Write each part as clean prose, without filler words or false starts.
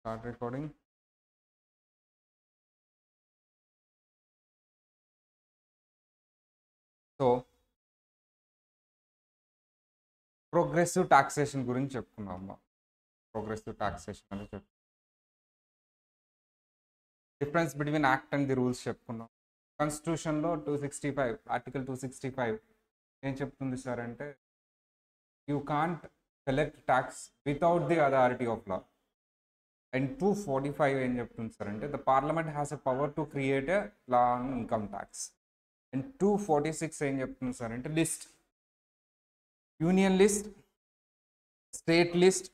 Start recording. So progressive taxation గురించి చెప్పుకున్నాం. Progressive taxation అని చెప్పు difference between act and the rules చెప్పుకున్నాం. కాన్స్టిట్యూషన్లో 265 ఆర్టికల్ 265 ఏం చెప్తుంది సార్ అంటే you can't collect tax without the authority of law. And 245 ఏం చెప్తుంది సార్ అంటే the parliament has a power to create a law on income tax. And 246 ఏం చెప్తుంది సార్ అంటే list, union list, state list,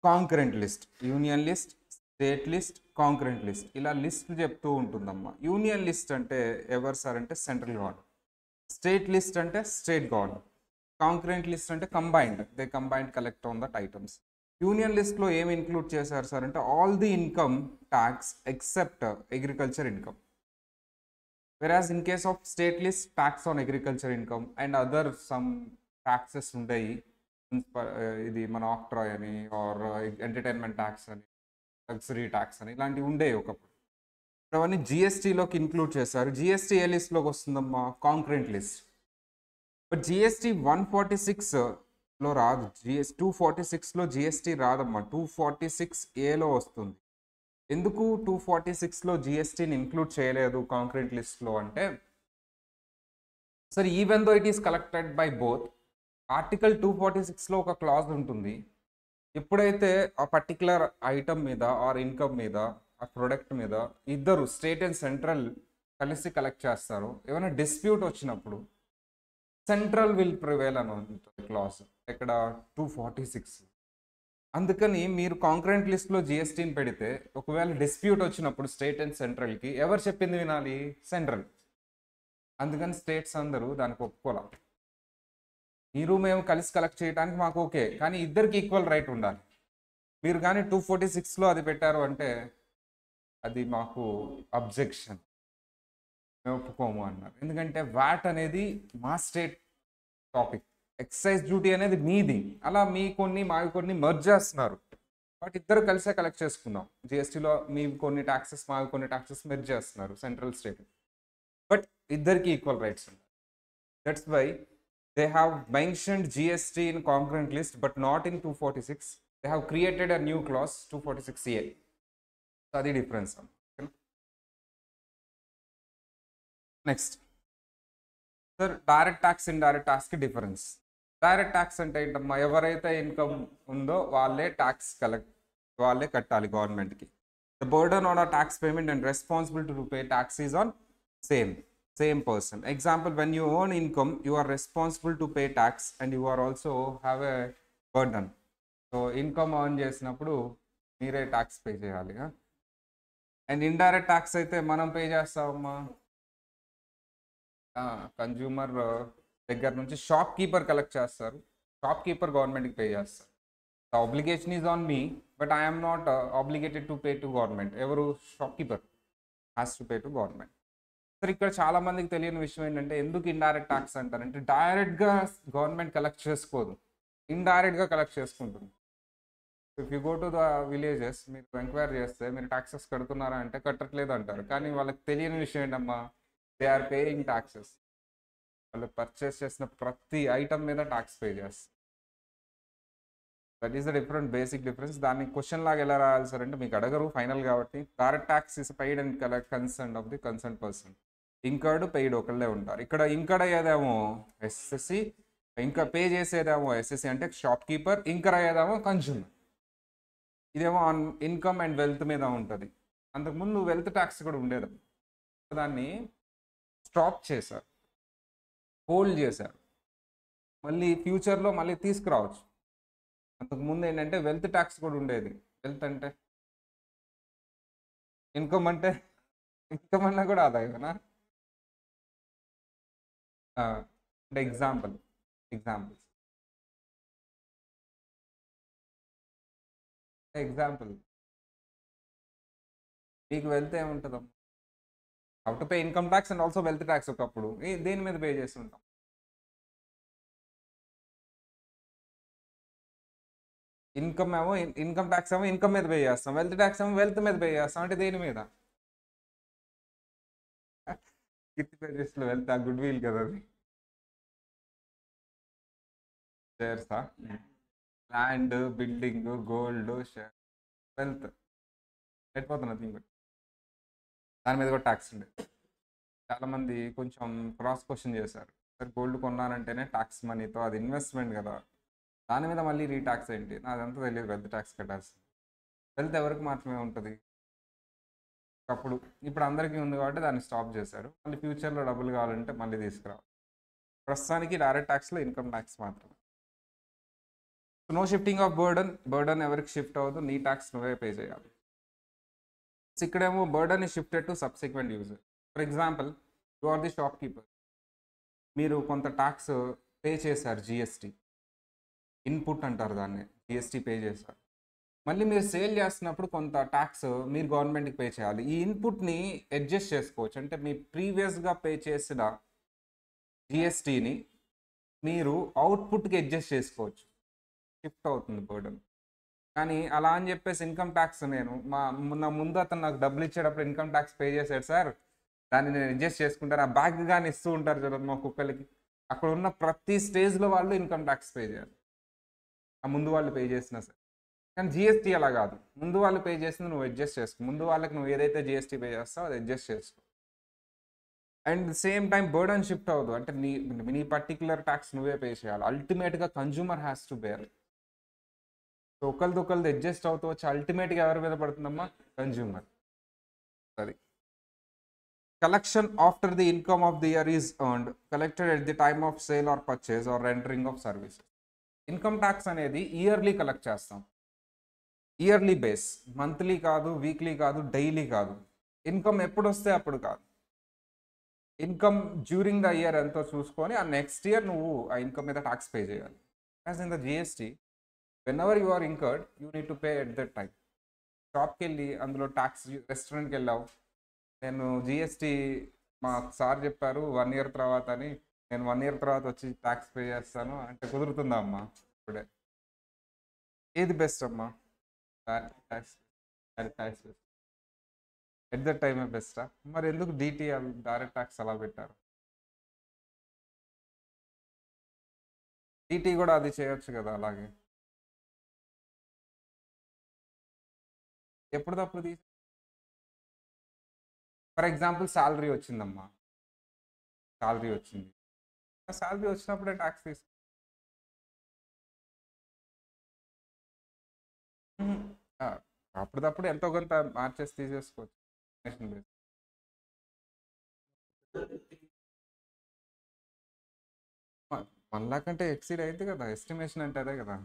concurrent list, union list, state list, concurrent list, ఇలా లిస్టులు చెప్తూ ఉంటుందమ్మా. యూనియన్ లిస్ట్ అంటే ఎవరు సార్ అంటే సెంట్రల్ గవర్నమెంట్, స్టేట్ లిస్ట్ అంటే స్టేట్ గవర్నమెంట్, కాంకరెంట్ లిస్ట్ అంటే combined collect on that items. Union లిస్ట్లో ఏమి ఇంక్లూడ్ చేశారు సార్ అంటే all the income tax except agriculture income. Whereas in case of state list tax on agriculture income and other some taxes ఉంటాయి. ఇది మన octroi అని are entertainment tax అని, luxury tax అని ఇలాంటివి ఉండేవి ఒకప్పుడు. అవన్నీ జిఎస్టీలోకి ఇంక్లూడ్ చేశారు. జిఎస్టీ ఏ లిస్ట్లోకి వస్తుందమ్మా? Concurrent list. బట్ జిఎస్టీ 146లో రాదు, 246లో జిఎస్టీ రాదమ్మా, 246A వస్తుంది. ఎందుకు 246లో జిఎస్టీని ఇంక్లూడ్ చేయలేదు కాంకరెంట్ లిస్ట్లో అంటే sir even though it is collected by both, article 246లో ఒక క్లాజ్ ఉంటుంది. ఎప్పుడైతే ఆ పర్టికులర్ ఐటమ్ మీద ఆర్ ఇన్కమ్ మీద ఆ ప్రొడక్ట్ మీద ఇద్దరు స్టేట్ అండ్ సెంట్రల్ కలిసి కలెక్ట్ చేస్తారు, ఏమైనా డిస్ప్యూట్ వచ్చినప్పుడు సెంట్రల్ విల్ ప్రివేల్ అని ఉంటుంది క్లాజ్ ఇక్కడ 246. అందుకని మీరు కాంకరెంట్ లిస్ట్లో జిఎస్టీని పెడితే ఒకవేళ డిస్ప్యూట్ వచ్చినప్పుడు స్టేట్ అండ్ సెంట్రల్కి ఎవరు చెప్పింది వినాలి? సెంట్రల్. అందుకని స్టేట్స్ అందరూ దానికి ఒప్పుకోవాలి. మీరు మేము కలిసి కలెక్ట్ చేయడానికి మాకు ఓకే, కానీ ఇద్దరికి ఈక్వల్ రైట్ ఉండాలి. మీరు కానీ 246లో అది పెట్టారు అంటే అది మాకు అబ్జెక్షన్, మేము ఒప్పుకోము అన్నారు. ఎందుకంటే వ్యాట్ అనేది మా స్టేట్ టాపిక్, ఎక్సైజ్ డ్యూటీ అనేది మీది, అలా మీ కొన్ని మావి కొన్ని మర్జ్ చేస్తున్నారు. బట్ ఇద్దరు కలిసే కలెక్ట్ చేసుకుందాం. జిఎస్టీలో మీ కొన్ని ట్యాక్సెస్ మావి కొన్ని ట్యాక్సెస్ మెర్జ్ చేస్తున్నారు సెంట్రల్ స్టేట్, బట్ ఇద్దరికి ఈక్వల్ రైట్స్ ఉన్నాయి. That's why they have mentioned GST in concurrent list but not in 246. They have created a new clause 246A. So that's the difference. Okay. Next, sir, direct tax indirect tax ki difference. Direct tax ante ఏంటమ్మా, ఎవరైతే income ఉందో వాళ్ళే tax వాళ్ళే కట్టాలి government కి. The burden on a tax payment and responsibility to pay tax is on same person. Example, when you earn income you are responsible to pay tax and you are also have a burden. So income earn చేసినప్పుడు మీరే tax pay చేయాలి. And indirect tax అయితే మనం pay చేస్తామమ్మా, consumer దగ్గర నుంచి shopkeeper collect చేస్తారు, shopkeeper గవర్నమెంట్కి పే చేస్తారు. The obligation is on me but I'm not obligated to pay to government. ఎవరు? Shopkeeper has to pay to government. Sir ఇక్కడ చాలా మందికి తెలియని విషయం ఏంటంటే ఎందుకు ఇండైరెక్ట్ ట్యాక్స్ అంటారంటే డైరెక్ట్గా గవర్నమెంట్ కలెక్ట్ చేసుకోదు, ఇండైరెక్ట్గా కలెక్ట్ చేసుకుంటుంది. If you go to the villages, మీరు ఎంక్వైరీ చేస్తే మీరు ట్యాక్సెస్ కడుతున్నారా అంటే కట్టట్లేదు అంటారు. కానీ వాళ్ళకి తెలియని విషయం ఏంటమ్మా, దే ఆర్ పేయింగ్ ట్యాక్సెస్. వాళ్ళు పర్చేస్ చేసిన ప్రతి ఐటమ్ మీద ట్యాక్స్ పే చేస్తారు. That is the basic difference. దాన్ని క్వశ్చన్ లాగా ఎలా రాయాలి సార్ అంటే మీకు అడగరు ఫైనల్ కాబట్టి. Direct tax is paid and concern of the concern person. Incurred paid ఒకళ్ళే ఉంటారు. ఇక్కడ ఇంకర్డ్ అయ్యేదేమో ఎస్ఎస్సి, ఇంకా పే చేసేదేమో ఎస్ఎస్సి అంటే షాప్ కీపర్, ఇంకర్ అయ్యేదేమో కన్జ్యూమర్. ఇదేమో ఆన్ ఇన్కమ్ అండ్ వెల్త్ మీద ఉంటుంది. అంతకుముందు వెల్త్ ట్యాక్స్ కూడా ఉండేది, దాన్ని స్టాప్ చేశారు, హోల్డ్ చేశారు. మళ్ళీ ఫ్యూచర్లో మళ్ళీ తీసుకురావచ్చు. అంతకుముందు ఏంటంటే వెల్త్ ట్యాక్స్ కూడా ఉండేది. వెల్త్ అంటే ఇన్కమ్ అంటే ఇన్కమ్ అన్నా కూడా ఆదాయమేనా అంటే ఎగ్జాంపుల్ మీకు వెల్త్ ఏముంటుందో how to pay income tax and also wealth tax. ఒకప్పుడు దేని మీద పే చేస్తుంటాం? ఇన్కమ్ ట్యాక్స్ ఏమో ఇన్కమ్ మీద పే చేస్తాం, వెల్త్ ట్యాక్స్ ఏమో వెల్త్ మీద పే చేస్తాం. అంటే దేని మీద? కిర్తి పేజెస్లో వెల్త్, ఆ గుడ్ విల్ కదా అది. షేర్సా? Land, building, gold, share, wealth, అయిపోతున్నది ఇంకోటి. దాని మీద కూడా ట్యాక్స్ ఉండేది. చాలామంది కొంచెం క్రాస్ క్వశ్చన్ చేశారు, సార్ గోల్డ్ కొన్నానంటేనే ట్యాక్స్ మనీతో, అది ఇన్వెస్ట్మెంట్ కదా, దాని మీద మళ్ళీ రీట్యాక్స్ ఏంటి? నాదంతా తెలియదు, వెల్త్ ట్యాక్స్ కట్టాల్సింది. వెల్త్ ఎవరికి మాత్రమే ఉంటుంది అప్పుడు. ఇప్పుడు అందరికీ ఉంది కాబట్టి దాన్ని స్టాప్ చేశారు. మళ్ళీ ఫ్యూచర్లో డబ్బులు కావాలంటే మళ్ళీ తీసుకురావాలి. ప్రస్తుతానికి డైరెక్ట్ ట్యాక్స్లో ఇన్కమ్ ట్యాక్స్ మాత్రమే. నో షిఫ్టింగ్ ఆఫ్ బర్డన్ ఎవరికి షిఫ్ట్ అవ్వదు, నీ ట్యాక్స్ నువ్వే పే చేయాలి. ఇక్కడేమో burden is shifted to subsequent user. For example, you are the shopkeeper, మీరు కొంత ట్యాక్స్ పే చేశారు, జిఎస్టీ ఇన్పుట్ అంటారు దాన్ని, జిఎస్టీ పే చేశారు. మళ్ళీ మీరు సేల్ చేస్తున్నప్పుడు కొంత ట్యాక్స్ మీరు గవర్నమెంట్కి పే చేయాలి. ఈ ఇన్పుట్ని అడ్జస్ట్ చేసుకోవచ్చు, అంటే మీ ప్రీవియస్గా పే చేసిన జిఎస్టీని మీరు అవుట్పుట్కి అడ్జస్ట్ చేసుకోవచ్చు, షిఫ్ట్ అవుతుంది బర్డన్. కానీ అలా అని చెప్పేసి ఇన్కమ్ ట్యాక్స్, నేను నా ముందు అతను నాకు డబ్బులు ఇచ్చేటప్పుడు ఇన్కమ్ ట్యాక్స్ పే చేశాడు సార్, దాన్ని నేను అడ్జస్ట్ చేసుకుంటాను, ఆ బ్యాగ్ కానీ ఇస్తూ ఉంటారు చూడండి మా కుక్కలకి, అక్కడ ఉన్న ప్రతి స్టేజ్లో వాళ్ళు ఇన్కమ్ ట్యాక్స్ పే చేయాలి, ఆ ముందు వాళ్ళు పే చేసినా సరే. కానీ జిఎస్టీ అలా కాదు, ముందు వాళ్ళు పే చేసింది నువ్వు అడ్జస్ట్ చేసుకో, ముందు వాళ్ళకి నువ్వు ఏదైతే జిఎస్టీ పే చేస్తావో అది అడ్జస్ట్ చేసుకో. And same time burden shift అవ్వదు, అంటే నీ పర్టికులర్ ట్యాక్స్ నువ్వే పే చేయాలి, అల్టిమేట్గా consumer has to bear. So ఒకరిది అడ్జస్ట్ అవుతూ వచ్చి అల్టిమేట్గా ఎవరి మీద పడుతుందమ్మా? కన్జ్యూమర్. అది collection after the income of the year is earned, collected at the time of sale or purchase or rendering of services. Income tax అనేది ఇయర్లీ కలెక్ట్ చేస్తాం, ఇయర్లీ బేస్, మంత్లీ కాదు, వీక్లీ కాదు, డైలీ కాదు. Income ఎప్పుడు వస్తే అప్పుడు కాదు, income during the year ఎంతో చూసుకొని ఆ నెక్స్ట్ ఇయర్ నువ్వు ఆ ఇన్కమ్ మీద ట్యాక్స్ పే చేయాలి. As in the GST, whenever you are incurred, you need to pay at that time. షాప్కి వెళ్ళి అందులో ట్యాక్స్, రెస్టారెంట్కి వెళ్ళావు, నేను జిఎస్టీ మా సార్ చెప్పారు 1 year తర్వాత అని, నేను 1 year తర్వాత వచ్చి ట్యాక్స్ పే చేస్తాను అంటే కుదురుతుందా అమ్మా? ఇప్పుడే ఏది బెస్ట్ అమ్మా? ట్యాక్స్, ట్యాక్స్ ఎట్ దట్ టైమే బెస్టా? మరి ఎందుకు డిటిఆర్ డైరెక్ట్ ట్యాక్స్ అలా పెట్టారు? డిటి కూడా అది చేయొచ్చు కదా అలాగే, ఎప్పుడు తప్పుడు తీసి. ఫర్ ఎగ్జాంపుల్ శాలరీ వచ్చిందమ్మా, శాలరీ వచ్చింది, ఆ శాలరీ వచ్చినప్పుడే ట్యాక్స్ తీసు. ఆ, అప్పటిదప్పుడు ఎంతో కొంత మార్చేసి తీసేసుకోవచ్చు. Estimation based. మ- 1 lakh అంటే ఎక్సీడ్ అయింది కదా, ఎస్టిమేషన్ అంటే అదే కదా.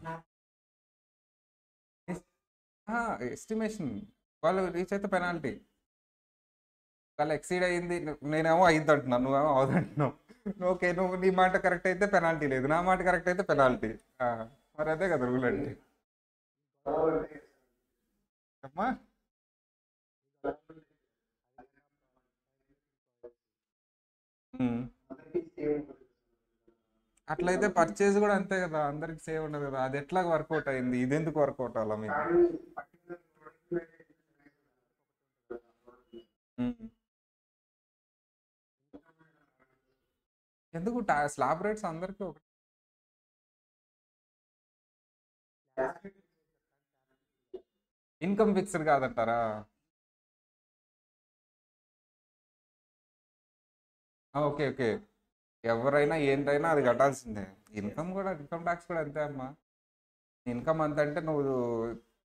ఎస్టిమేషన్, వాళ్ళు రీచ్ అయితే పెనాల్టీ, వాళ్ళు ఎక్సీడ్ అయ్యింది, నేనేమో అయింది అంటున్నాను, నువ్వేమో అవదంటున్నావు. ఓకే, నువ్వు నీ మాట కరెక్ట్ అయితే పెనాల్టీ లేదు, నా మాట కరెక్ట్ అయితే పెనాల్టీ. మరి అదే కదా రూల్ అంటే. అమ్మా, ఉమ్. అట్లయితే పర్చేజ్ కూడా అంతే కదా, అందరికి సేవ్ ఉండదు కదా, అది ఎట్లా వర్కౌట్ అయింది, ఇది ఎందుకు వర్కౌట్ అవ్వాలా మీకు? ఉమ్. ఎందుకు స్లాబ్ రేట్స్ అందరికీ ఒక. ఇన్కమ్ ఫిక్స్డ్ కాదంటారా? ఓకే ఓకే, ఎవరైనా ఏంటైనా అది కట్టాల్సిందే. ఇన్కమ్ కూడా, ఇన్కమ్ ట్యాక్స్ కూడా అంతే అమ్మా. ఇన్కమ్ అంత అంటే నువ్వు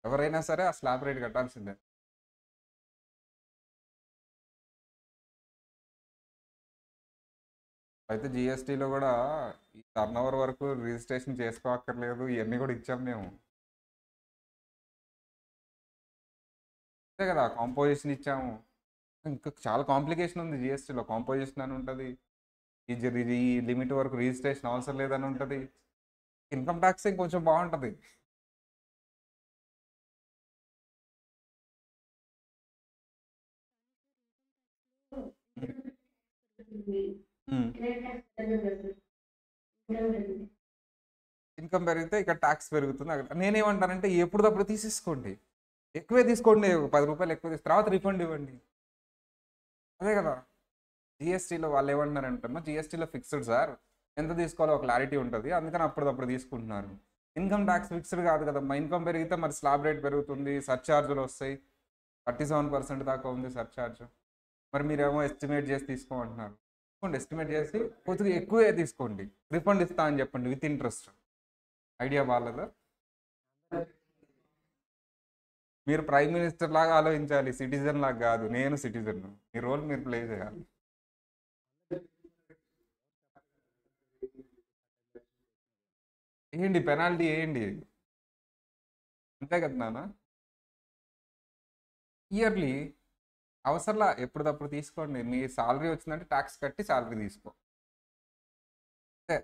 ఎవరైనా సరే ఆ స్లాబ్ రేట్ కట్టాల్సిందే. అయితే జిఎస్టీలో కూడా ఈ టర్న్ ఓవర్ వరకు రిజిస్ట్రేషన్ చేసుకోక్కర్లేదు, ఇవన్నీ కూడా ఇచ్చాం మేము. అంతే కదా, కాంపోజిషన్ ఇచ్చాము. ఇంకా చాలా కాంప్లికేషన్ ఉంది జిఎస్టీలో, కాంపోజిషన్ అని ఉంటుంది, ఈ లిమిట్ వరకు రిజిస్ట్రేషన్ అవసరం లేదని ఉంటుంది. ఇన్కమ్ ట్యాక్స్ ఇంకొంచెం బాగుంటుంది. ఇన్కమ్ పెరిగితే ఇక్కడ ట్యాక్స్ పెరుగుతుంది. అక్కడ నేనేమంటానంటే ఎప్పుడప్పుడు తీసేసుకోండి, ఎక్కువే తీసుకోండి, ₹10 ఎక్కువ తర్వాత రిఫండ్ ఇవ్వండి. అదే కదా. జిఎస్టీలో వాళ్ళు ఏమంటున్నారంటమ్మా, జిఎస్టీలో ఫిక్స్డ్ సార్, ఎంత తీసుకోవాలో ఒక క్లారిటీ ఉంటుంది, అందుకని అప్పుడప్పుడు తీసుకుంటున్నారు. ఇన్కమ్ ట్యాక్స్ ఫిక్స్డ్ కాదు కదమ్మా, ఇన్కమ్ పెరిగితే మరి స్లాబ్ రేట్ పెరుగుతుంది, సర్చార్జులు వస్తాయి, 37% దాకా ఉంది సర్చార్జ్. మరి మీరేమో ఎస్టిమేట్ చేసి తీసుకోమంటున్నారు. తీసుకోండి, ఎస్టిమేట్ చేసి కొద్దిగా ఎక్కువే తీసుకోండి, రిఫండ్ ఇస్తా అని చెప్పండి విత్ ఇంట్రెస్ట్. ఐడియా బాగాలేదా? మీరు ప్రైమ్ మినిస్టర్ లాగా ఆలోచించాలి, సిటిజన్ లాగా కాదు. నేను సిటిజన్, మీ రోల్ మీరు ప్లే చేయాలి. ఏంటి పెనాల్టీ ఏంటి? అంతే కదా నాన్న. ఇయర్లీ అవసరంలా, ఎప్పుడప్పుడు తీసుకోండి. మీ సాలరీ వచ్చిందంటే ట్యాక్స్ కట్టి సాలరీ తీసుకో. అంతే.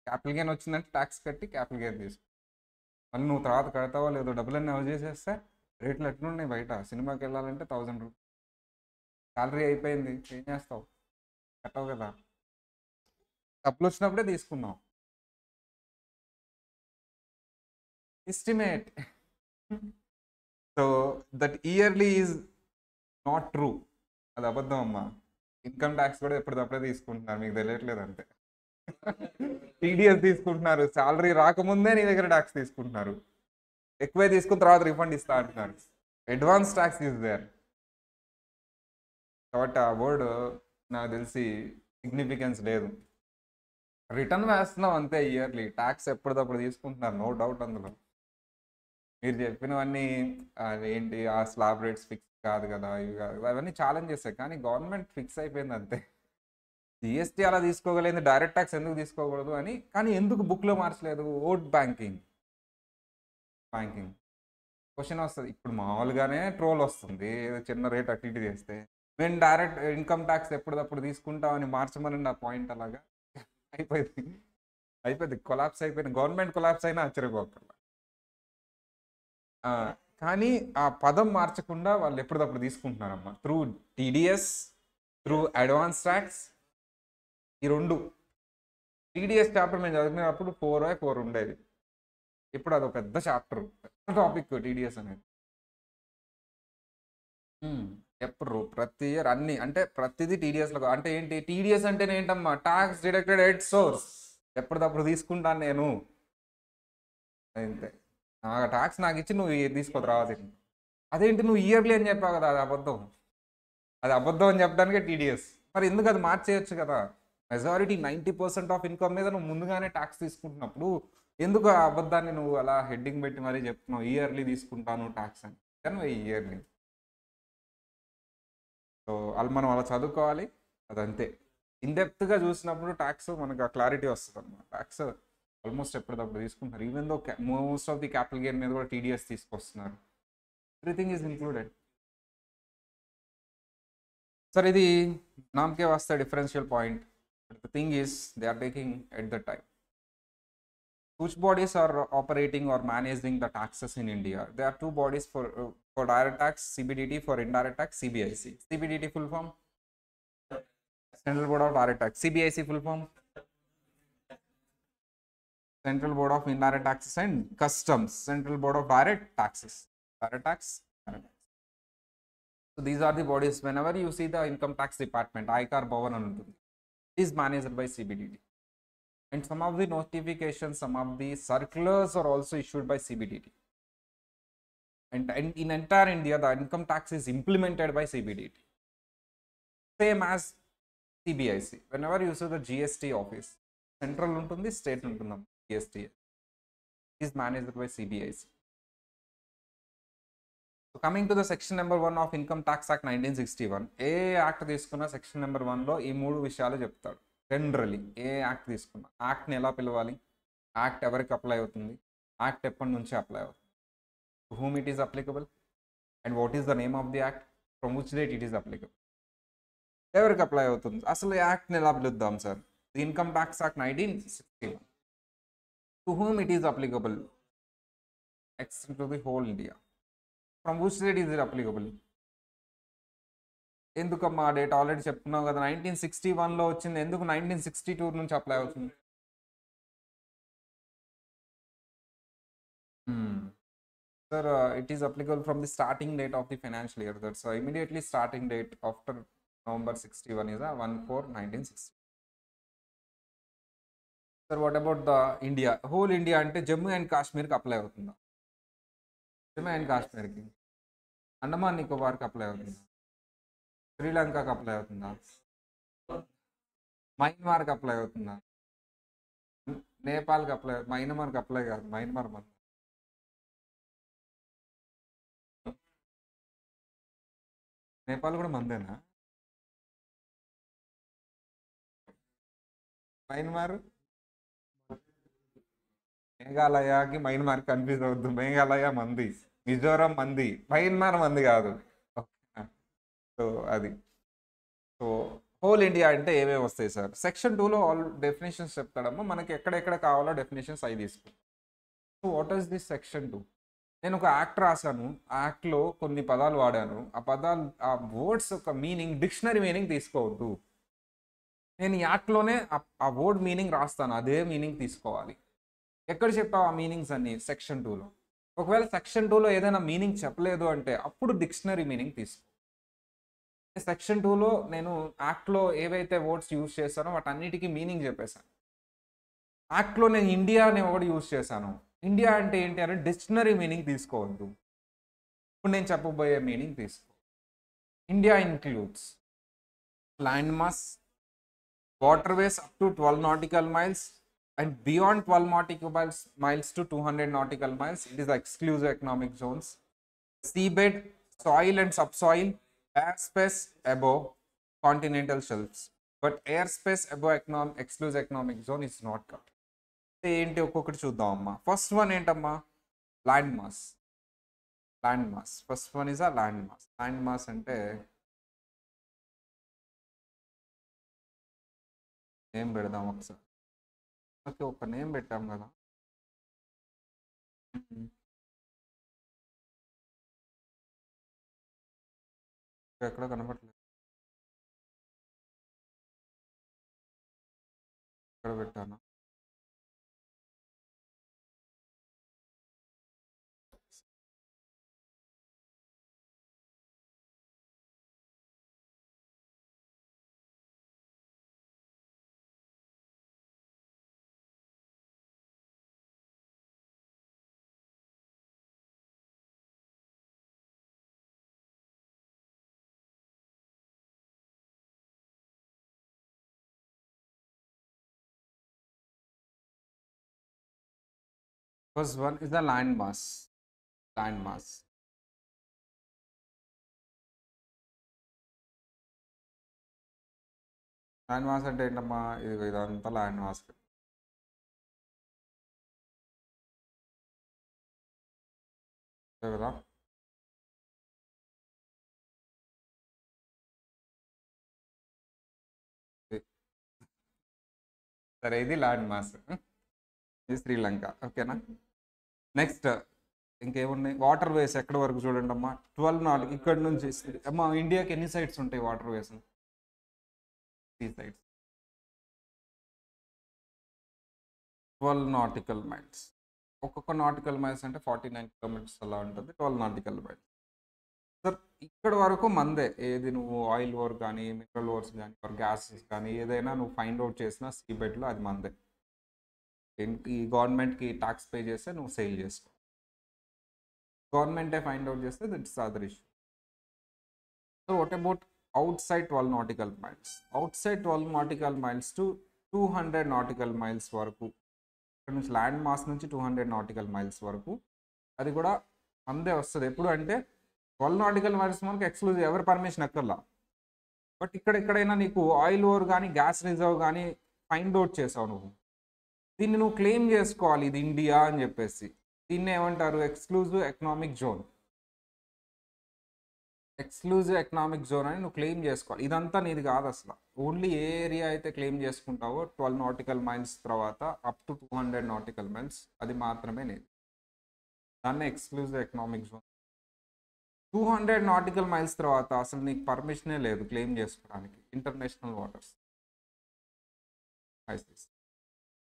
క్యాపిటల్ గెయిన్ వచ్చిందంటే ట్యాక్స్ కట్టి క్యాపిటల్ గెయిన్ తీసుకో. మళ్ళీ నువ్వు తర్వాత కడతావో లేదో, డబ్బులన్నీ ఎవరు చేసేస్తే రేట్లు ఎట్లున్నాయి బయట. సినిమాకి వెళ్ళాలంటే ₹1000 సాలరీ అయిపోయింది, ఏం చేస్తావు? కట్టవు కదా. డబ్బులు వచ్చినప్పుడే తీసుకుందాం. Estimate. So that yearly is not true. అది అబద్ధం అమ్మా. ఇన్కమ్ ట్యాక్స్ కూడా ఎప్పటికప్పుడే తీసుకుంటున్నారు, మీకు తెలియట్లేదు అంతే. టీడీఎస్ తీసుకుంటున్నారు, సాలరీ రాకముందే నీ దగ్గర ట్యాక్స్ తీసుకుంటున్నారు, ఎక్కువే తీసుకున్న తర్వాత రిఫండ్ ఇస్తా అంటున్నారు. Advance tax is there. కాబట్టి ఆ వర్డ్ నాకు తెలిసి సిగ్నిఫికెన్స్ లేదు. రిటర్న్ వేస్తున్నాం అంతే, ఇయర్లీ ట్యాక్స్ ఎప్పటికప్పుడు తీసుకుంటున్నారు, నో డౌట్ అందులో. మీరు చెప్పినవన్నీ ఏంటి, ఆ స్లాబ్ రేట్స్ ఫిక్స్ కాదు కదా, ఇవి కాదు, అవన్నీ ఛాలెంజ్ చేస్తాయి, కానీ గవర్నమెంట్ ఫిక్స్ అయిపోయింది అంతే. జిఎస్టీ అలా తీసుకోగలేదు, డైరెక్ట్ ట్యాక్స్ ఎందుకు తీసుకోకూడదు అని. కానీ ఎందుకు బుక్లో మార్చలేదు? Vote banking. బ్యాంకింగ్ క్వశ్చన్ వస్తుంది ఇప్పుడు, మామూలుగానే ట్రోల్ వస్తుంది, ఏదో చిన్న రేట్ అటు ఇటు చేస్తే. మేము డైరెక్ట్ ఇన్కమ్ ట్యాక్స్ ఎప్పటికప్పుడు తీసుకుంటామని మార్చమని నా పాయింట్. అలాగా అయిపోయింది, అయిపోయింది, కొలాప్స్ అయిపోయింది. గవర్నమెంట్ కొలాప్స్ అయినా ఆశ్చర్యపోకర్లా. కానీ ఆ పదం మార్చకుండా వాళ్ళు ఎప్పటికప్పుడు తీసుకుంటున్నారమ్మా, through TDS, through advance tax. ఈ రెండు. టీడీఎస్ చాప్టర్ మేము చదివినప్పుడు 4 ఉండేది, ఇప్పుడు అదొక పెద్ద చాప్టర్, పెద్ద టాపిక్ టీడీఎస్ అనేది. ఎప్పుడు ప్రతి ఇయర్ అన్ని, అంటే ప్రతిదీ టీడీఎస్లో. అంటే ఏంటి టీడీఎస్ అంటే ఏంటమ్మా, ట్యాక్స్ డిడక్టెడ్ ఎట్ సోర్స్. ఎప్పటికప్పుడు తీసుకుంటాను నేను, అంతే. ట్యాక్స్ నాకు ఇచ్చి నువ్వు తీసుకో తర్వాత. అదేంటి నువ్వు ఇయర్లీ అని చెప్పావు కదా, అది అబద్ధం. అది అబద్ధం అని చెప్పడానికే టీడీఎస్. మరి ఎందుకు అది మార్చేయచ్చు కదా. మెజారిటీ 90% ఆఫ్ ఇన్కమ్ మీద నువ్వు ముందుగానే ట్యాక్స్ తీసుకుంటున్నప్పుడు ఎందుకు ఆ అబద్ధాన్ని నువ్వు అలా హెడ్డింగ్ పెట్టి మరీ చెప్తున్నావు, ఇయర్లీ తీసుకుంటాను ట్యాక్స్ అని. కానీ ఇయర్లీ. సో వాళ్ళు మనం అలా చదువుకోవాలి, అదంతే. ఇన్డెప్త్గా చూసినప్పుడు ట్యాక్స్ మనకు ఆ క్లారిటీ వస్తుంది అన్నమాట. ట్యాక్స్ ఆల్మోస్ట్ ఎప్పటికప్పుడు తీసుకుంటున్నారు, even though most of the capital gain మీద కూడా టీడీఎస్ తీసుకొస్తున్నారు. Everything is included. సార్ ఇది నామకే వస్తే differential point, but the thing is they are taking at the time. Which bodies are operating or managing the taxes in India? There are two bodies for direct tax, CBDT; for indirect tax, CBIC. CBDT full form? Central Board of Direct Tax. CBIC full form? Central Board of Indirect Taxes and Customs. Central Board of Direct Taxes. Direct tax. Direct tax. So these are the bodies. Whenever you see the income tax department, ICAR Bhavan is managed by CBDT. And some of the notifications, some of the circulars are also issued by CBDT. And in entire India, the income tax is implemented by CBDT. Same as CBIC. Whenever you see the GST office, central untundi, state untundi, GST is managed by CBIC. So coming to the section number 1 of Income Tax Act 1961, A act తీసుకున్నా section number 1లో ఈ 3 విషయాలు చెప్తాడు. Generally ఏ act తీసుకున్నా, యాక్ట్ని ఎలా పిలవాలి, act ఎవరికి apply అవుతుంది, act ఎప్పటి నుంచి అప్లై అవుతుంది, to whom it is applicable, and what is the name of the act, from which date it is applicable, ఎవరికి అప్లై అవుతుంది, అసలు యాక్ట్ని ఎలా పిలుద్దాం sir. The income tax act 1961, to whom it is applicable, extend to the whole India, from which date is it applicable, ఎందుకమ్మా date already చెప్పుకున్నావు కదా, 1961లో వచ్చింది, ఎందుకు 1962 నుంచి అప్లై అవుతుంది? Sir it is applicable from the starting date of the financial year. That's immediately starting date after November 61 is 1/4/1960. Sir what about the India, whole India అంటే Jammu and కాశ్మీర్కి apply అవుతుందా? Jammu and కాశ్మీర్కి, Andaman నికోబార్కి apply అవుతుందా? శ్రీలంకకి apply అవుతుందా? మయన్మార్కి apply అవుతుందా? నేపాల్కి apply, మయన్మార్కి apply కాదు, Myanmar మన నేపాల్ కూడా మందేనా? Myanmar, మేఘాలయకి Myanmar confuse అవద్దు, Meghalaya మంది, మిజోరం మంది, మయన్మార్ మంది కాదు. సో అది, సో హోల్ ఇండియా అంటే ఏమేమి వస్తాయి సార్? సెక్షన్ 2లో ఆల్ డెఫినేషన్స్ చెప్తాడమ్మా, మనకి ఎక్కడెక్కడ కావాలో డెఫినేషన్స్ అవి తీసుకుంటాం. So what is this section 2? నేను ఒక యాక్ట్ రాశాను, ఆ యాక్ట్లో కొన్ని పదాలు వాడాను, ఆ పదాలు, ఆ వర్డ్స్ యొక్క మీనింగ్, డిక్షనరీ మీనింగ్ తీసుకోవద్దు. నేను ఈ యాక్ట్లోనే ఆ వర్డ్ మీనింగ్ రాస్తాను, అదే మీనింగ్ తీసుకోవాలి. ఎక్కడ చెప్పావు ఆ మీనింగ్స్ అన్ని? సెక్షన్ 2లో. ఒకవేళ సెక్షన్ 2లో ఏదైనా మీనింగ్ చెప్పలేదు అంటే అప్పుడు డిక్షనరీ మీనింగ్ తీసుకో. సెక్షన్ 2లో నేను యాక్ట్లో ఏవైతే వర్డ్స్ యూజ్ చేశానో వాటన్నిటికీ మీనింగ్ చెప్పేశాను. యాక్ట్లో నేను ఇండియా అనే వర్డ్ యూజ్ చేశాను, ఇండియా అంటే ఏంటి అని డిక్షనరీ మీనింగ్ తీసుకోవద్దు. ఇప్పుడు నేను చెప్పబోయే మీనింగ్ తీసుకో. India includes land mass, waterways up to 12 nautical miles, and beyond 12 nautical miles to 200 nautical miles, it is the exclusive economic zones. Seabed, soil and subsoil, airspace above continental shelves, but airspace above exclusive economic zone is not covered. ఏంటి ఒక్కొక్కటి చూద్దాం అమ్మా. First one ఏంటమ్మా? Land mass. Land mass, first one is a land mass. Land mass అంటే name పెడదాం ఒకసారి. Okay, ఒక name పెట్టాం కదా. ఎక్కడ కనపడలేదు, ఎక్కడ పెట్టాను? First one is the land mass. Land mass. Land mass అంటే ఏంటమ్మా? ఇదంతా ల్యాండ్ మాస్ కదా. సరే, ఇది ల్యాండ్ మాస్, ఇది శ్రీలంక. ఓకేనా? నెక్స్ట్ ఇంకేమున్నాయి? వాటర్ వేస్ ఎక్కడ వరకు చూడండి అమ్మా. 12 నాట్, ఇక్కడ నుంచి అమ్మా ఇండియాకి ఎన్ని సైడ్స్ ఉంటాయి water ways? 3 sides, 12 nautical miles. ఒక్కొక్క నాటికల్ మైల్స్ అంటే 49 కిలోమీటర్స్ అలా ఉంటుంది. 12 నాటికల్ మైల్స్. సార్ ఇక్కడ వరకు మందే. ఏది నువ్వు ఆయిల్ ఓర్ కానీ, మినరల్ ఓర్స్ కానీ, గ్యాసెస్ కానీ ఏదైనా నువ్వు ఫైండ్ అవుట్ చేసిన సీబెడ్లో అది మందే. ఈ గవర్నమెంట్కి ట్యాక్స్ పే చేస్తే నువ్వు సేల్ చేసుకో. గవర్నమెంటే ఫైండ్ అవుట్ చేస్తే that's other issue. So what about out side 12 nautical miles? Out side 12 nautical miles to 200 nautical miles వరకు, ఇక్కడ నుంచి ల్యాండ్ మాస్ నుంచి 200 నాటికల్ మైల్స్ వరకు అది కూడా అందే వస్తుంది. ఎప్పుడు అంటే 12 నాటికల్ మైల్స్ మనకు ఎక్స్క్లూజివ్, ఎవరి పర్మిషన్ ఎక్కర్లా. బట్ ఇక్కడ ఎక్కడైనా నీకు ఆయిల్ ఓర్ కానీ గ్యాస్ రిజర్వ్ కానీ ఫైండ్ అవుట్ చేసావు నువ్వు, దీన్ని నువ్వు క్లెయిమ్ చేసుకోవాలి, ఇది ఇండియా అని చెప్పేసి. దీన్ని ఏమంటారు? Exclusive economic zone. Exclusive economic zone అని నువ్వు క్లెయిమ్ చేసుకోవాలి. ఇదంతా నీది కాదు అసలు. ఓన్లీ ఏ ఏరియా అయితే క్లెయిమ్ చేసుకుంటావో 12 నాటికల్ మైల్స్ తర్వాత అప్ టు 200 నాటికల్ మైల్స్, అది మాత్రమే నీది. దాన్ని exclusive economic zone. 200 nautical miles తర్వాత అసలు నీకు పర్మిషనే లేదు క్లెయిమ్ చేసుకోవడానికి ఇంటర్నేషనల్ వాటర్స్.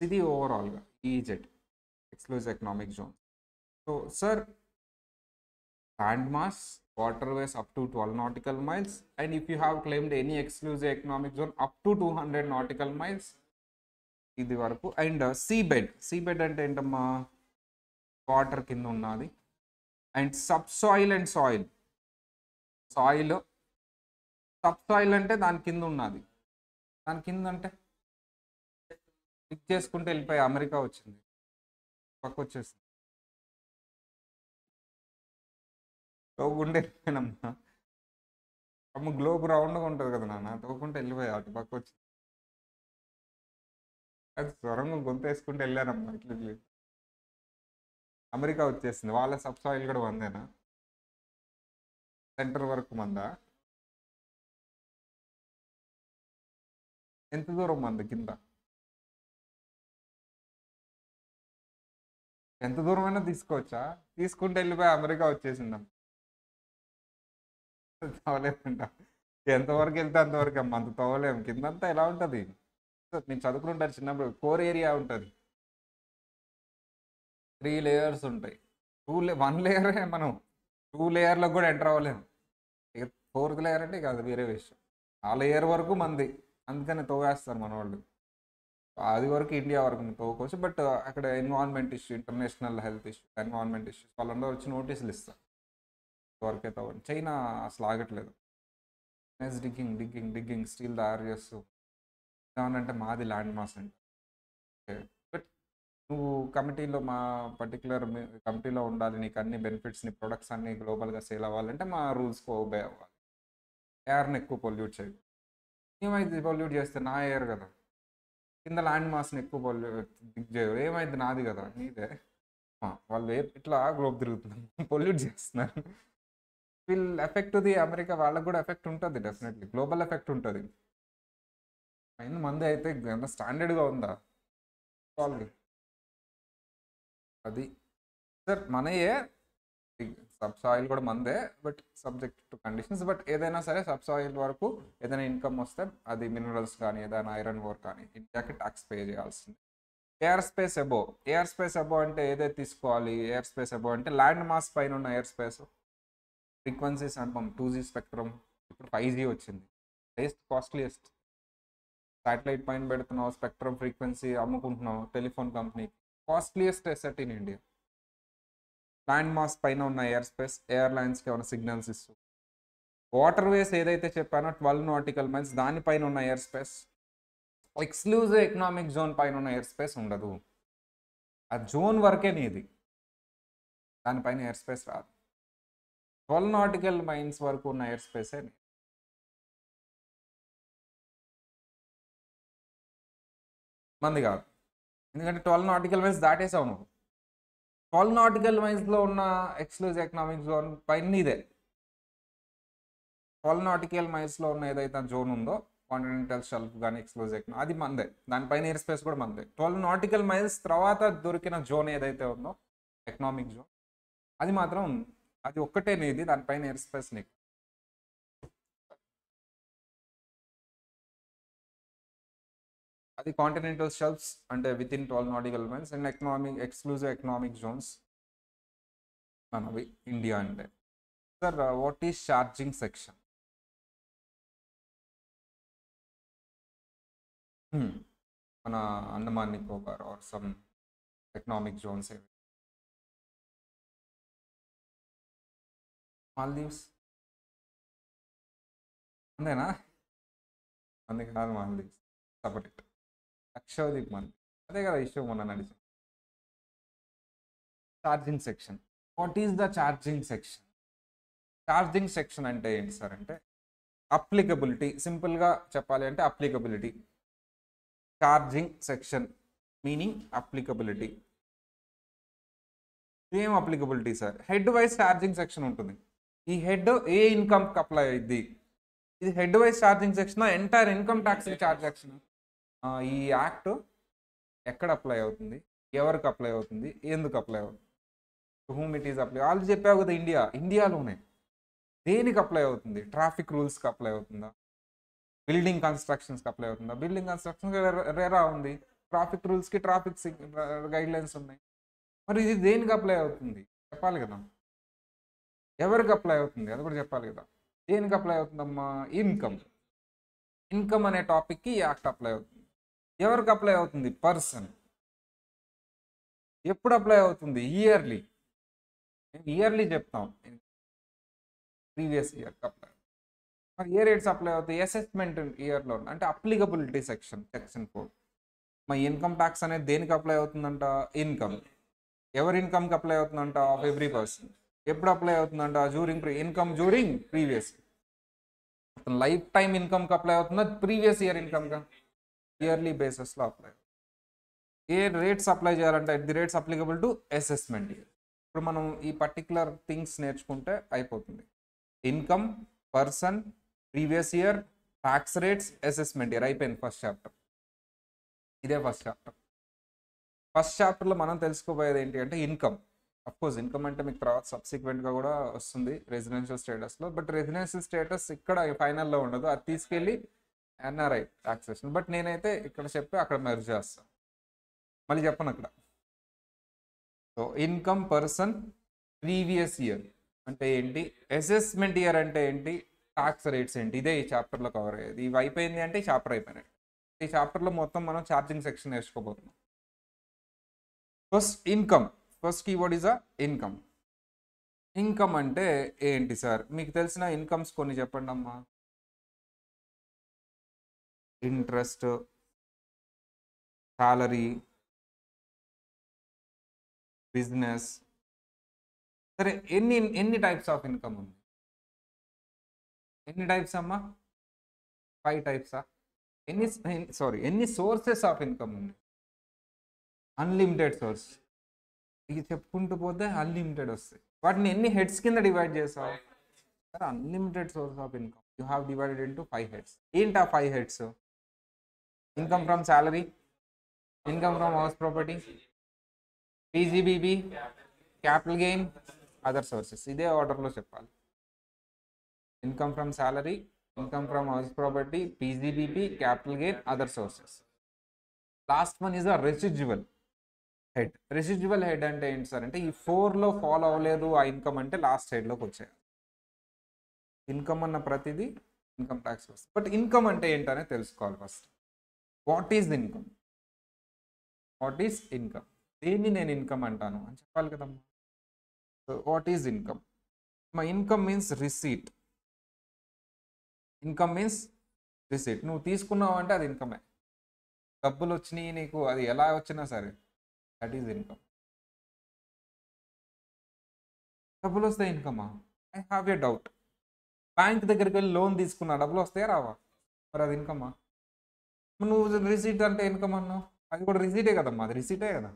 ఇది ఓవరాల్గా EZ exclusive economic zone. So sir, land mass, waterways up to 12 nautical miles, and if you have claimed any exclusive economic zone up to 200 nautical miles, ఇది వరకు. And seabed అంటే ఏంటమ్మా, water కింద ఉన్నది. And subsoil and soil subsoil అంటే దాని కింద ఉన్నది. దాని కింద అంటే పిక్ చేసుకుంటే వెళ్ళిపోయి అమెరికా వచ్చింది, పక్క వచ్చేసింది. తవ్వుకుంటే వెళ్ళిపోయానమ్మా. అమ్మ గ్లోబ్ రౌండ్గా ఉంటుంది కదా నాన్న, తవ్వుకుంటే వెళ్ళిపోయా అటు పక్క వచ్చి. అది సొరంగం గొంతు వేసుకుంటూ వెళ్ళానమ్మా ఇట్లా. అమెరికా వచ్చేసింది. వాళ్ళ సబ్సాయిల్ కూడా మందేనా? సెంటర్ వరకు మందా? ఎంత దూరం మంది కింద? ఎంత దూరం అయినా తీసుకోవచ్చా? తీసుకుంటే వెళ్ళిపోయి అమెరికా వచ్చేసిందమ్మ. తవ్వలేమంట. ఎంతవరకు వెళ్తే అంతవరకు అమ్మ, అంత తవ్వలేము. కిందంతా ఎలా ఉంటుంది? నేను చదువుకుంటాను చిన్నప్పుడు, కోర్ ఏరియా ఉంటుంది, 3 లేయర్స్ ఉంటాయి. 1 లేయరే మనం 2 లేయర్లకు కూడా ఎంటర్ అవ్వలేము. ఇక 4th లేయర్ అంటే ఇక అది వేరే విషయం. ఆ లేయర్ వరకు మంది, అందుకని తవ్వేస్తారు మన వాళ్ళు. అది వరకు ఇండియా వరకు తవ్వుకోవచ్చు. బట్ అక్కడ environment issue, international health issue, environment issues వాళ్ళందరూ వచ్చి నోటీసులు ఇస్తారు. వరకే తవ్వండి. చైనా అసలు ఆగట్లేదు. డిగ్గింగ్ స్టీల్ తయారు చేస్తూ ఏమనంటే మాది ల్యాండ్ మాస్ అంటే. బట్ నువ్వు కమిటీలో, మా పర్టికులర్ కమిటీలో ఉండాలి, నీకు అన్ని బెనిఫిట్స్, నీ ప్రొడక్ట్స్ అన్ని గ్లోబల్గా సేల్ అవ్వాలంటే మా రూల్స్కి ఒబే అవ్వాలి. ఎయిర్ని ఎక్కువ పొల్యూట్ చేయదు. ఏమైంది పొల్యూట్ చేస్తే? నా ఎయిర్ కదా. కింద ల్యాండ్ మాస్ని ఎక్కువ దిగ్ చేయరు. ఏమైంది? నాది కదా. నీదే. వాళ్ళు ఇట్లా గ్లోబ్ తిరుగుతున్నారు, పొల్యూట్ చేస్తున్నారు. విల్ ఎఫెక్ట్ ది అమెరికా, వాళ్ళకు కూడా ఎఫెక్ట్ ఉంటుంది డెఫినెట్లీ, గ్లోబల్ ఎఫెక్ట్ ఉంటుంది. అయిన మంది అయితే ఎంత స్టాండర్డ్గా ఉందా వాళ్ళకి? అది సార్ మనయే, సబ్సాయిల్ కూడా మందే, but subject to conditions. But ఏదైనా సరే సబ్సాయిల్ వరకు ఏదైనా ఇన్కమ్ వస్తే అది మినరల్స్ కానీ ఏదైనా ఐరన్ ఓర్ కానీ ఇండియాకి ట్యాక్స్ పే చేయాల్సింది. ఎయిర్ స్పేస్ అబో అంటే ఏదైతే తీసుకోవాలి? ఎయిర్ స్పేస్ అబో అంటే ల్యాండ్ మాస్ పైన ఉన్న ఎయిర్ స్పేస్. ఫ్రీక్వెన్సీస్ అంటాం, 2G స్పెక్ట్రమ్, ఇప్పుడు 5G వచ్చింది, కాస్ట్లీయెస్ట్. శాటిలైట్ పైన పెడుతున్నావు, స్పెక్ట్రమ్ ఫ్రీక్వెన్సీ అమ్ముకుంటున్నావు telephone company, costliest asset in India. Land mass పైన ఉన్న ఎయిర్ స్పేస్, ఎయిర్లైన్స్కి ఏమైనా సిగ్నల్స్ ఇస్తూ. వాటర్ వేస్ ఏదైతే చెప్పానో 12 నాటికల్ మైల్స్, దానిపైన ఉన్న air space. Exclusive economic zone పైన ఉన్న ఎయిర్ స్పేస్ ఉండదు. ఆ జోన్ వరకే నీది, దానిపైన ఎయిర్ స్పేస్ రాదు. 12 నాటికల్ మైల్స్ వరకు ఉన్న ఎయిర్ స్పేసే మంది కాదు. ఎందుకంటే 12 నాటికల్ మైల్స్ దాటేసావు నువ్వు. 12 నాటికల్ మైల్స్లో ఉన్న ఎక్స్క్లూజివ్ ఎకనామిక్ జోన్ పైన నీదే. 12 నాటికల్ మైల్స్లో ఉన్న ఏదైతే జోన్ ఉందో, కాంటినెంటల్ షెల్ఫ్ కానీ ఎక్స్క్లూజివ్ ఎకనామిక్, అది మందే. దానిపైన ఎయిర్ స్పేస్ కూడా మందే. 12 నాటికల్ మైల్స్ తర్వాత దొరికిన జోన్ ఏదైతే ఉందో ఎకనామిక్ జోన్, అది మాత్రం అది ఒక్కటే నీది, దానిపైన ఎయిర్ స్పేస్ నీకు. అది కాంటినెంటల్ షెల్ఫ్స్ అంటే within 12 nautical miles. And exclusive economic zones మనవి ఇండియా అంటే. Sir, what is charging section? మన Andaman Nicobar or some economic zones. Maldives అంతేనా? అందుకే కాదు మాల్దీవ్స్, సపరేట్. లక్షద్వీప్ మంది అదే కదా ఇష్యూ మొన్న నడిచింది. Charging section. What is the charging section? Charging section అంటే ఏంటి సార్ అంటే అప్లికబిలిటీ. సింపుల్గా చెప్పాలి అంటే applicability. Charging section meaning applicability. ఏం applicability sir? Head wise charging section ఉంటుంది. ఈ హెడ్ ఏ ఇన్కమ్కి అప్లై అయ్యింది? ఇది head wise charging section, entire income tax charge section. ఈ యాక్ట్ ఎక్కడ అప్లై అవుతుంది, ఎవరికి అప్లై అవుతుంది, ఎందుకు అప్లై అవుతుంది, to whom it is apply, వాళ్ళు చెప్పావు కదా ఇండియాలోనే. దేనికి అప్లై అవుతుంది? ట్రాఫిక్ రూల్స్కి అప్లై అవుతుందా? బిల్డింగ్ కన్స్ట్రక్షన్స్కి అప్లై అవుతుందా? బిల్డింగ్ కన్స్ట్రక్షన్ రేరా ఉంది, ట్రాఫిక్ రూల్స్కి ట్రాఫిక్ గైడ్ లైన్స్ ఉన్నాయి. మరి ఇది దేనికి అప్లై అవుతుంది చెప్పాలి కదా. ఎవరికి అప్లై అవుతుంది అది కూడా చెప్పాలి కదా. దేనికి అప్లై అవుతుందమ్మా? ఇన్కమ్. ఇన్కమ్ అనే టాపిక్కి ఈ యాక్ట్ అప్లై అవుతుంది. ఎవరికి అప్లై అవుతుంది? పర్సన్. ఎప్పుడు అప్లై అవుతుంది? ఇయర్లీ. ఇయర్లీ చెప్తాం, ప్రీవియస్ ఇయర్ అప్లై. మరి ఏ రేట్స్ అప్లై అవుతాయి? అసెస్మెంట్ ఇయర్లో అంటే అప్లికబిలిటీ సెక్షన్ 4. మా ఇన్కమ్ ట్యాక్స్ అనేది దేనికి అప్లై అవుతుందంట? ఇన్కమ్. ఎవరి ఇన్కమ్కి అప్లై అవుతుందంట? Of every person. ఎప్పుడు అప్లై అవుతుందంట? Income during previous. Life time ఇన్కమ్కి అప్లై అవుతుందా? ప్రీవియస్ ఇయర్ ఇన్కమ్గా? ఇయర్లీ బేసిస్లో అప్లై. ఏ రేట్స్ అప్లై చేయాలంటే at the rates applicable to assessment year. ఇప్పుడు మనం ఈ పర్టికులర్ థింగ్స్ నేర్చుకుంటే అయిపోతుంది. Income, person, previous year, tax rates, assessment year అయిపోయింది ఫస్ట్ చాప్టర్. ఇదే ఫస్ట్ చాప్టర్. ఫస్ట్ చాప్టర్లో మనం తెలుసుకోబోయేది ఏంటి అంటే ఇన్కమ్. కోర్స్ ఇన్కమ్ అంటే మీకు తర్వాత సబ్సిక్వెంట్గా కూడా వస్తుంది రెసిడెన్షియల్ స్టేటస్లో. బట్ రెసిడెన్షియల్ స్టేటస్ ఇక్కడ ఫైనల్లో ఉండదు, అది తీసుకెళ్ళి ఎన్ఆర్ఐ టాక్సేషన్. బట్ నేనైతే ఇక్కడ చెప్పి అక్కడ మెర్జ్ చేస్తాను, మళ్ళీ చెప్పను అక్కడ. So income, person, previous year అంటే ఏంటి, అసెస్మెంట్ ఇయర్ అంటే ఏంటి, ట్యాక్స్ రేట్స్ ఏంటి, ఇదే ఈ చాప్టర్లో కవర్ అయ్యేది. ఇవి అయిపోయింది అంటే ఈ చాప్టర్ అయిపోయినాయి. ఈ చాప్టర్లో మొత్తం మనం ఛార్జింగ్ సెక్షన్ నేర్చుకోబోతున్నాం. First income. First keyword is a income. Income అంటే ఏంటి సార్? మీకు తెలిసిన ఇన్కమ్స్ కొన్ని చెప్పండి అమ్మా. Interest, salary, business. సరే, ఎన్ని టైప్స్ ఆఫ్ ఇన్కమ్ ఉంది? ఎన్ని టైప్స్ అమ్మా? 5 టైప్సా? ఎన్ని సోర్సెస్ ఆఫ్ ఇన్కమ్ ఉంది? Unlimited source. ఇది చెప్పుకుంటూ పోతే అన్లిమిటెడ్ వస్తాయి. వాటిని ఎన్ని హెడ్స్ కింద డివైడ్ చేసావు? Sir unlimited source of income you have divided into 5 heads. ఏంటి ఆ 5 heads? Income from salary, income from house property, PGBB, capital gain, other sources. ఇదే ఆర్డర్లో చెప్పాలి. Income from salary, income from house property, PGBB, capital gain, other sources. Last one is a residual head. Residual head అంటే ఏంటి sir అంటే ఈ 4లో follow అవ్వలేదు ఆ income అంటే లాస్ట్ హెడ్లోకి వచ్చాయి. ఇన్కమ్ అన్న ప్రతిదీ ఇన్కమ్ ట్యాక్స్ వస్తుంది. బట్ ఇన్కమ్ అంటే ఏంటనే తెలుసుకోవాలి first. What is income? What is income? దేన్ని నేను ఇన్కమ్ అంటాను అని చెప్పాలి కదమ్మా. So what is income? My income means receipt. Income means receipt. నువ్వు తీసుకున్నావు అంటే అది ఇన్కమే. డబ్బులు వచ్చినాయి నీకు, అది ఎలా వచ్చినా సరే దట్ ఈజ్ ఇన్కమ్. డబ్బులు వస్తాయి ఇన్కమా? I have a doubt. Bank దగ్గరికి వెళ్ళి లోన్ తీసుకున్నా, డబ్బులు వస్తాయా రావా? మరి అది ఇన్కమా? నువ్వు రిసీట్ అంటే ఇన్కమ్ అన్నావు, అది కూడా రిసీటే కదమ్మా, అది రిసీటే కదా.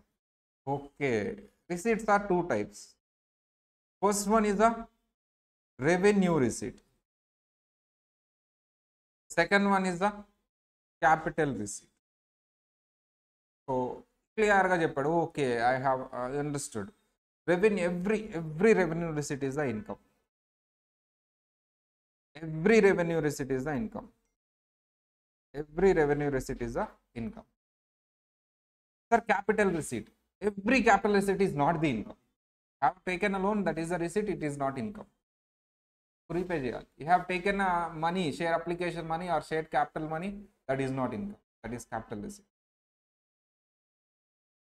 Okay, receipts are 2 types. First one is the revenue receipt. Second one is the capital receipt. So క్లియర్గా చెప్పాడు. Okay, I have understood. Revenue, every revenue receipt is the income. Every revenue receipt is the income. Every revenue receipt is the income. Sir, capital receipt. Every capital receipt is not the income. Have taken a loan, that is the receipt, it is not income. Repay cheyali. You have taken a money, share application money or share capital money, that is not income. That is capital receipt.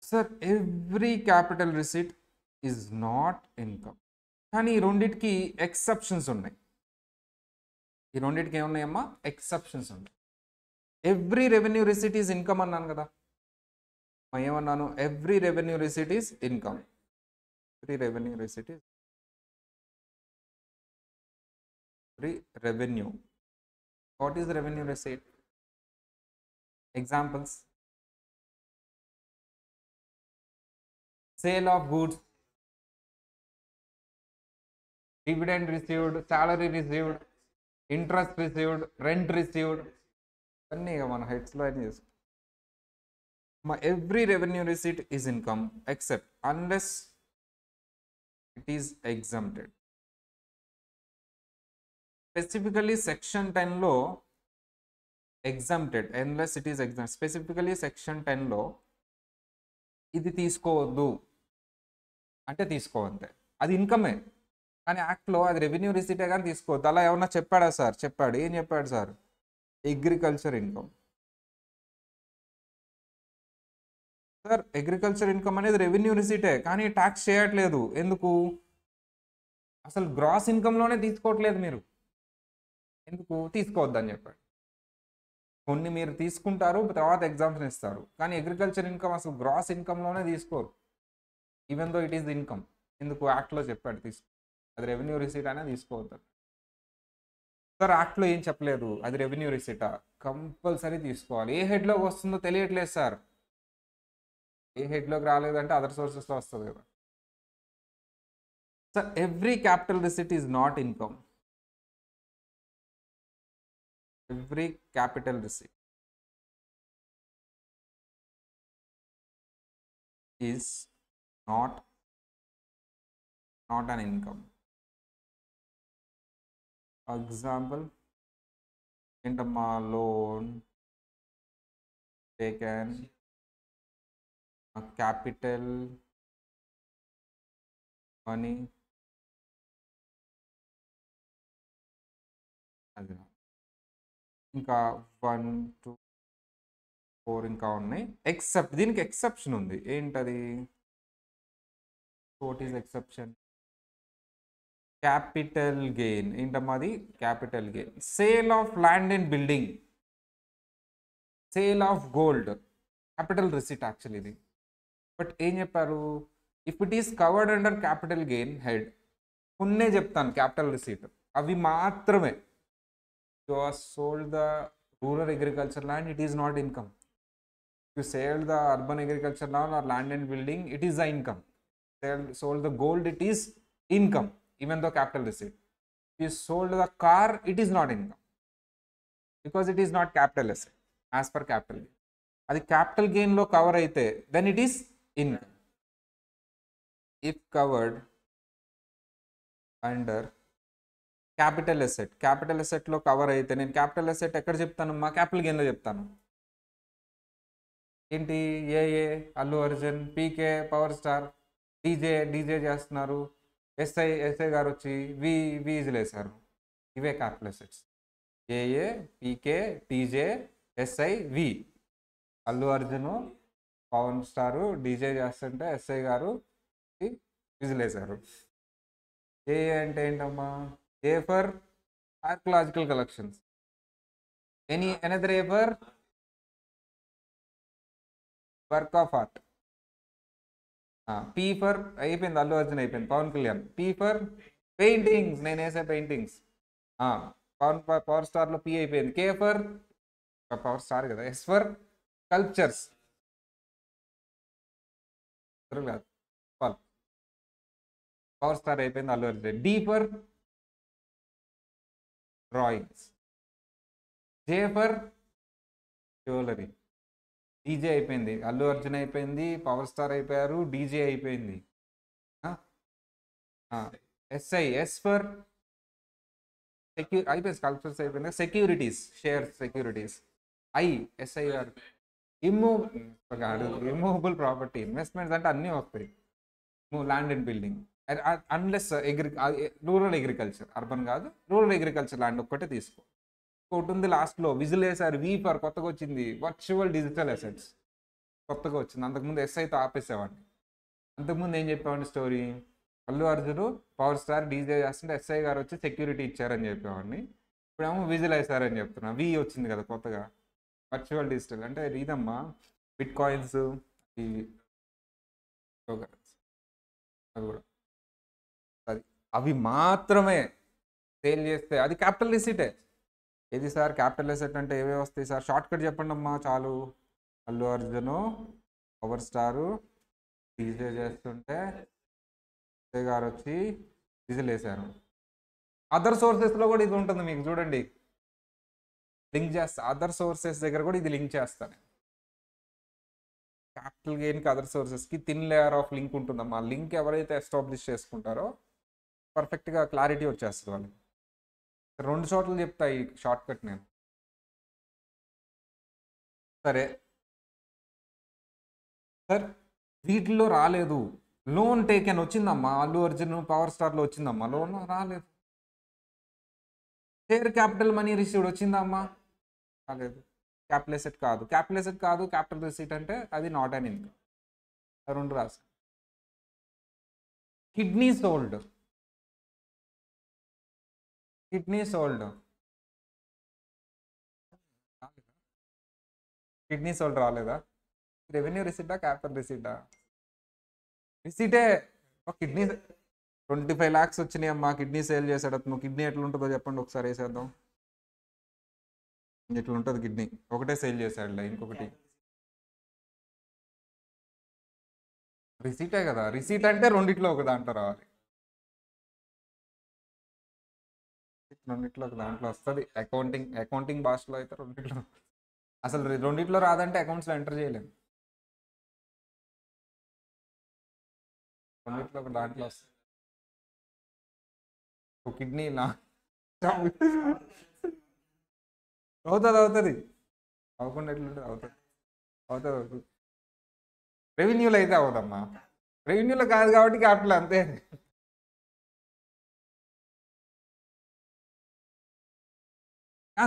Sir, every capital receipt is not income. కానీ ఈ రెండిటికి exceptions ఉన్నాయి. ఈ రెండింటికి ఏమున్నాయమ్మా? Exceptions ఉంటాయి. Every revenue receipt is income అన్నాను కదా, ఏమన్నాను? Every revenue receipt is income. Every revenue receipt is revenue. What is revenue receipt? Examples: sale of goods, dividend received, salary received, interest received, rent received, అన్నీ మన హెడ్స్లో అన్నీ చేసుకో. Every revenue receipt is income except unless it is exempted. Specifically section 10లో exempted unless it is exempt. Specifically section 10లో ఇది తీసుకోవద్దు అంటే తీసుకోవద్దే, అది ఇన్కమే. కానీ యాక్ట్లో అది రెవెన్యూ రిసీటే కానీ తీసుకోవద్దు. అలా ఏమన్నా చెప్పాడా సార్? చెప్పాడు. ఏం చెప్పాడు sir? Agriculture income. Sir agriculture income అనేది రెవెన్యూ రిసీటే, కానీ ట్యాక్స్ చేయట్లేదు. ఎందుకు? అసలు గ్రాస్ ఇన్కంలోనే తీసుకోవట్లేదు మీరు. ఎందుకు? తీసుకోవద్దని చెప్పాడు. కొన్ని మీరు తీసుకుంటారు, తర్వాత ఎగ్జామ్స్ ఇస్తారు, కానీ అగ్రికల్చర్ ఇన్కమ్ అసలు గ్రాస్ ఇన్కంలోనే తీసుకోరు, even though it is income. ఎందుకు? యాక్ట్లో చెప్పాడు తీసుకో, అది రెవెన్యూ రిసీట్ అనే తీసుకోవద్దు. సార్ యాక్ట్లో ఏం చెప్పలేదు, అది రెవెన్యూ రిసీటా, కంపల్సరీ తీసుకోవాలి. ఏ హెడ్లోకి వస్తుందో తెలియట్లేదు సార్. ఏ హెడ్లోకి రాలేదంటే అదర్ సోర్సెస్లో వస్తుంది కదా sir. Every capital receipt is not income. Every capital receipt is not an income. For example, ఏంటమ్మా, లోన్ taken, capital money, అది ఇంకా 1 2 4 ఇంకా ఉన్నాయి. ఎక్సెప్ట్, దీనికి ఎక్సెప్షన్ ఉంది. ఏంటది? What is exception? Capital gain. ఏంటమ్మా అది? Capital gain. Sale of land and building, sale of gold, capital receipt actually ఇది. బట్ ఏం చెప్పారు? If it is covered under capital gain head, కొన్నే చెప్తాను క్యాపిటల్ రిసీట్, అవి మాత్రమే. You are sold the rural agriculture land, it is not income. You sold the urban agriculture land or land and building, it is the income. Sold the gold, it is income, even though capital receipt. If you sold the car, it is not income, because it is not capital asset as per capital gain. Adi capital gain lo cover aithe, then it is income. If covered under capital asset lo cover aithe, నేను capital asset ఎక్కడ చెప్తాను? మా capital gain లో చెప్తాను. ఏంటి? A Allu Arjun, PK power star, DJ చేస్తున్నారు, SI గారు వచ్చి విజిలేశారు. ఇవే capital assets. AA, PK, TJ, SI, వి. అల్లు అర్జున్, పవన్ స్టారు డీజే చేస్తుంటే ఎస్ఐ గారు విజిలేశారు. ఏఏ అంటే ఏంటమ్మా? A for archaeological collections. Another A for work of art. P for అయిపోయింది, అల్లు అర్జున్ అయిపోయింది, Pavan Kalyan. P for paintings, నేను వేసే పెయింటింగ్స్. పవర్ స్టార్లో పీ అయిపోయింది. కే ఫర్ పవర్ స్టార్ కదా. Yes for cultures, power star అయిపోయింది, Allu Arjun. D for drawings. J for jewellery. DJ అయిపోయింది, అల్లు అర్జున్ అయిపోయింది, పవర్ స్టార్ అయిపోయారు, డీజే అయిపోయింది. ఎస్ఐ, ఎస్ ఫర్ అయిపోయింది, స్కల్ప్చర్స్ అయిపోయింది. Securities, shares, securities. ఎస్ఐ గారు ఇమ్మూవబుల్ ప్రాపర్టీ, ఇన్వెస్ట్మెంట్స్ అంటే అన్నీ వస్తాయి. Land and building, unless rural agriculture, urban కాదు, రూరల్ అగ్రికల్చర్ ల్యాండ్ ఒక్కటే తీసుకో. ఒకటి ఉంది లాస్ట్లో, విజిల్ వేసారు, వి ఫర్ కొత్తగా వచ్చింది, వర్చువల్ డిజిటల్ అసెట్స్ కొత్తగా వచ్చింది. అంతకుముందు ఎస్ఐతో ఆపేసేవాడిని. అంతకుముందు ఏం చెప్పేవాడిని story? Allu Arjun, power star DJ చేస్తుంటే ఎస్ఐ గారు వచ్చి సెక్యూరిటీ ఇచ్చారని చెప్పేవాడిని. ఇప్పుడేమో విజిల్ వేసారని చెప్తున్నా. వి వచ్చింది కదా కొత్తగా, వర్చువల్ డిజిటల్ అంటే ఇదమ్మా, బిట్ కాయిన్స్, అది కూడా అది అవి మాత్రమే సేల్ చేస్తే అది క్యాపిటల్ రిసీటే. ఏది సార్ క్యాపిటల్ అసెట్ అంటే ఏవే వస్తాయి సార్? షార్ట్ కట్ చెప్పండి అమ్మా చాలు. Allu Arjun, power star DJ చేస్తుంటే ఎస్ఐ గారు వచ్చి విజిల్ వేశారు. అదర్ సోర్సెస్లో కూడా ఇది ఉంటుంది, మీకు చూడండి లింక్ చేస్తా. అదర్ సోర్సెస్ దగ్గర కూడా ఇది లింక్ చేస్తాను. క్యాపిటల్ గెయిన్కి అదర్ సోర్సెస్కి థిన్ లేయర్ ఆఫ్ లింక్ ఉంటుందమ్మా. లింక్ ఎవరైతే ఎస్టాబ్లిష్ చేసుకుంటారో పర్ఫెక్ట్గా క్లారిటీ వచ్చేస్తుంది వాళ్ళకి. 2 చోట్ల చెప్తా ఈ షార్ట్ కట్ నేను. సరే సార్, వీటిల్లో రాలేదు. లోన్ టేకెన్ వచ్చిందమ్మా, అల్లు అర్జున్ పవర్ స్టార్లో వచ్చిందమ్మా లోన్, రాలేదు. షేర్ క్యాపిటల్ మనీ రిసీవ్డ్ వచ్చిందమ్మా, రాలేదు. క్యాపిటల్ ఎసెట్ కాదు, క్యాపిటల్ ఎసెట్ కాదు, క్యాపిటల్ రిసీట్ అంటే అది నాట్ అన్ ఇన్కమ్. 2 రాసు. Kidney sold, kidney sold, kidney sold రాలేదా? రెవెన్యూ రిసీటా క్యాపిటల్ రిసీటా? రిసీటే. కిడ్నీ 25 lakhs వచ్చినాయి అమ్మా, కిడ్నీ సేల్ చేసాడు అతను. కిడ్నీ ఎట్లుంటుందో చెప్పండి ఒకసారి, వేసేద్దాం. ఎట్లుంటుంది కిడ్నీ? ఒకటే సేల్ చేశాడులే, ఇంకొకటి రిసీటే కదా. రిసీట్ అంటే రెండిట్లో ఒక దాంట్లో రావాలి, రెండిట్లో ఒక దాంట్లో వస్తుంది. అకౌంటింగ్ భాషలో అయితే రెండిట్లో. అసలు రెండిట్లో రాదంటే అకౌంట్స్లో ఎంటర్ చేయలేము. రెండిట్లో ఒక దాంట్లో వస్తుంది. కిడ్నీ అవుతుంది అవ్వకుండా ఎట్లుంటుంది? అవుతుంది. రెవెన్యూలో అయితే అవదమ్మా, రెవెన్యూలో కాదు కాబట్టి క్యాపిటల్ అంతే.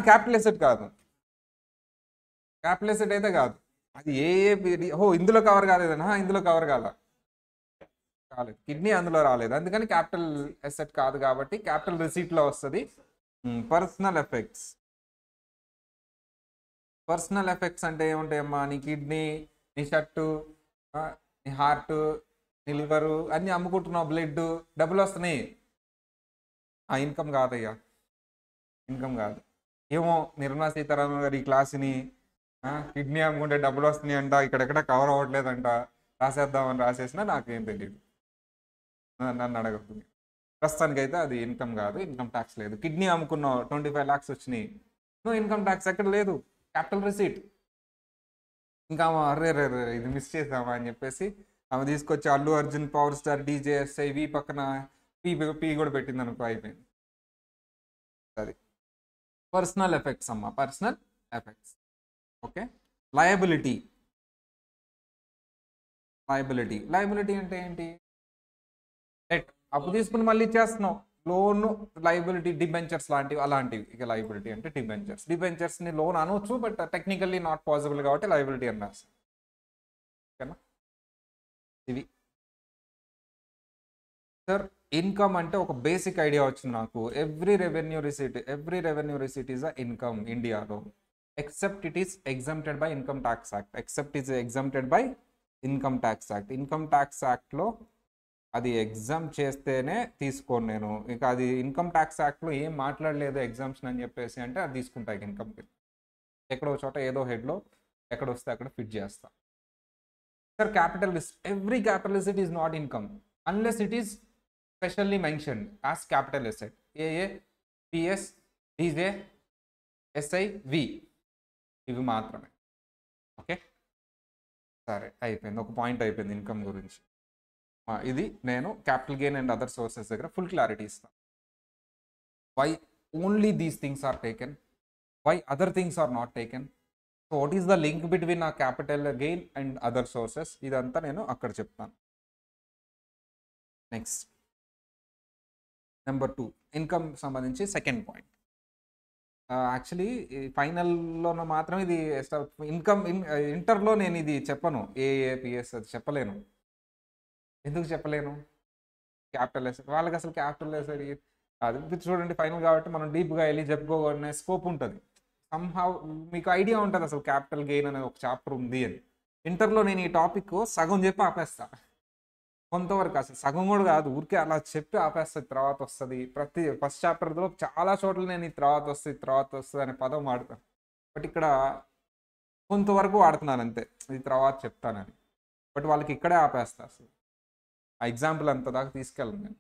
క్యాపిటల్ ఎసెట్ కాదు, క్యాపిటల్ ఎసెట్ అయితే కాదు. అది ఇందులో కవర్ కాలేదన్నా, ఇందులో కవర్ కాలేదు. కిడ్నీ అందులో రాలేదు, అందుకని క్యాపిటల్ ఎసెట్ కాదు కాబట్టి క్యాపిటల్ రిసీట్లో వస్తుంది. Personal effects. పర్సనల్ ఎఫెక్ట్స్ అంటే ఏముంటాయమ్మా? నీ కిడ్నీ, నీ షర్టు, నీ హార్ట్, నీ లివరు అన్నీ అమ్ముకుంటున్నావు, బ్లడ్, డబ్బులు వస్తున్నాయి. ఇన్కమ్ కాదయ్యా, ఇన్కమ్ కాదు. ఏమో నిర్మలా సీతారామన్ గారు ఈ క్లాస్ని కిడ్నీ అమ్ముకుంటే డబ్బులు వస్తున్నాయి అంట, ఇక్కడెక్కడ కవర్ అవ్వట్లేదంట, రాసేద్దామని రాసేసినా నాకేం తెలియదు, నన్ను అడగకుండా. ప్రస్తుతానికైతే అది ఇన్కమ్ కాదు, ఇన్కమ్ ట్యాక్స్ లేదు. కిడ్నీ అమ్ముకున్నావు, 25 lakhs వచ్చినాయి, నో ఇన్కమ్ ట్యాక్స్ ఎక్కడ లేదు, క్యాపిటల్ రిసీట్. ఇంకా రే ఇది మిస్ చేసామా అని చెప్పేసి ఆమె తీసుకొచ్చి అల్లు అర్జున్ పవర్ స్టార్ డీజేఎస్ఐ వి పక్కన పీ కూడా పెట్టింది అనుకో, అయిపోయింది. అది పర్సనల్ ఎఫెక్ట్స్ అమ్మా, personal effects. Okay. Liability. Liability అంటే ఏంటి? అప్పు తీసుకుని మళ్ళీ ఇచ్చేస్తున్నావు, లోన్ లయబిలిటీ, డిబెంచర్స్ లాంటివి, అలాంటివి. ఇక లయబిలిటీ అంటే డిబెంచర్స్ని లోన్ అనవచ్చు, బట్ టెక్నికల్లీ నాట్ పాసిబుల్ కాబట్టి లయబిలిటీ అని రాస్తాం. ఓకేనా? ఇవి సార్. ఇన్కమ్ అంటే ఒక బేసిక్ ఐడియా వచ్చింది నాకు. Every revenue receipt is a income ఇండియాలో, except it is exempted by income tax act. Income tax యాక్ట్లో అది ఎగ్జామ్ చేస్తేనే తీసుకోను నేను. ఇంకా అది ఇన్కమ్ ట్యాక్స్ యాక్ట్లో ఏం మాట్లాడలేదు ఎగ్జామ్షన్ అని చెప్పేసి అంటే అది తీసుకుంటా. ఇన్కమ్ ఎక్కడో చోట ఏదో హెడ్లో ఎక్కడ వస్తే అక్కడ ఫిట్ చేస్తా. Sir, capital receipt, every capital receipt is not income unless it is specially mentioned as capital asset. ఏఏ, పిఎస్, డీజే, ఎస్ఐ, వి, ఇవి మాత్రమే. ఓకే, సరే, అయిపోయింది. ఒక పాయింట్ అయిపోయింది ఇన్కమ్ గురించి. ఇది నేను capital gain and other sources దగ్గర ఫుల్ క్లారిటీ ఇస్తాను. Why only these things are taken, why other things are not taken, so what is the link between ఆ capital gain and other sources, ఇదంతా నేను అక్కడ చెప్తాను. నెక్స్ట్, నెంబర్ 2, ఇన్కమ్ సంబంధించి second point. Actually ఫైనల్లోనూ మాత్రం ఇది ఇన్కమ్, ఇంటర్లో నేను ఇది చెప్పను, ఏఏపిఎస్ అది చెప్పలేను. ఎందుకు చెప్పలేను? క్యాపిటల్ ఎసెట్ వాళ్ళకి అసలు క్యాపిటల్ ఎసెట్ అది చూడండి ఫైనల్ కాబట్టి మనం డీప్గా వెళ్ళి చెప్పుకోవాలనే స్కోప్ ఉంటుంది. సమ్హౌ మీకు ఐడియా ఉంటుంది అసలు క్యాపిటల్ గెయిన్ అనే ఒక చాప్టర్ ఉంది అని. ఇంటర్లో నేను ఈ టాపిక్ సగం చెప్పి ఆపేస్తా, కొంతవరకు అసలు సగం కూడా కాదు, ఊరికే అలా చెప్పి ఆపేస్తుంది. తర్వాత వస్తుంది ఫస్ట్ చాప్టర్లో చాలా చోట్ల నేను ఈ తర్వాత వస్తుంది అనే పదం వాడతాను. బట్ ఇక్కడ కొంతవరకు వాడుతున్నాను అంతే, ఇది తర్వాత చెప్తానని. బట్ వాళ్ళకి ఇక్కడే ఆపేస్తా, అసలు ఆ ఎగ్జాంపుల్ అంత దాకా తీసుకెళ్ళను నేను.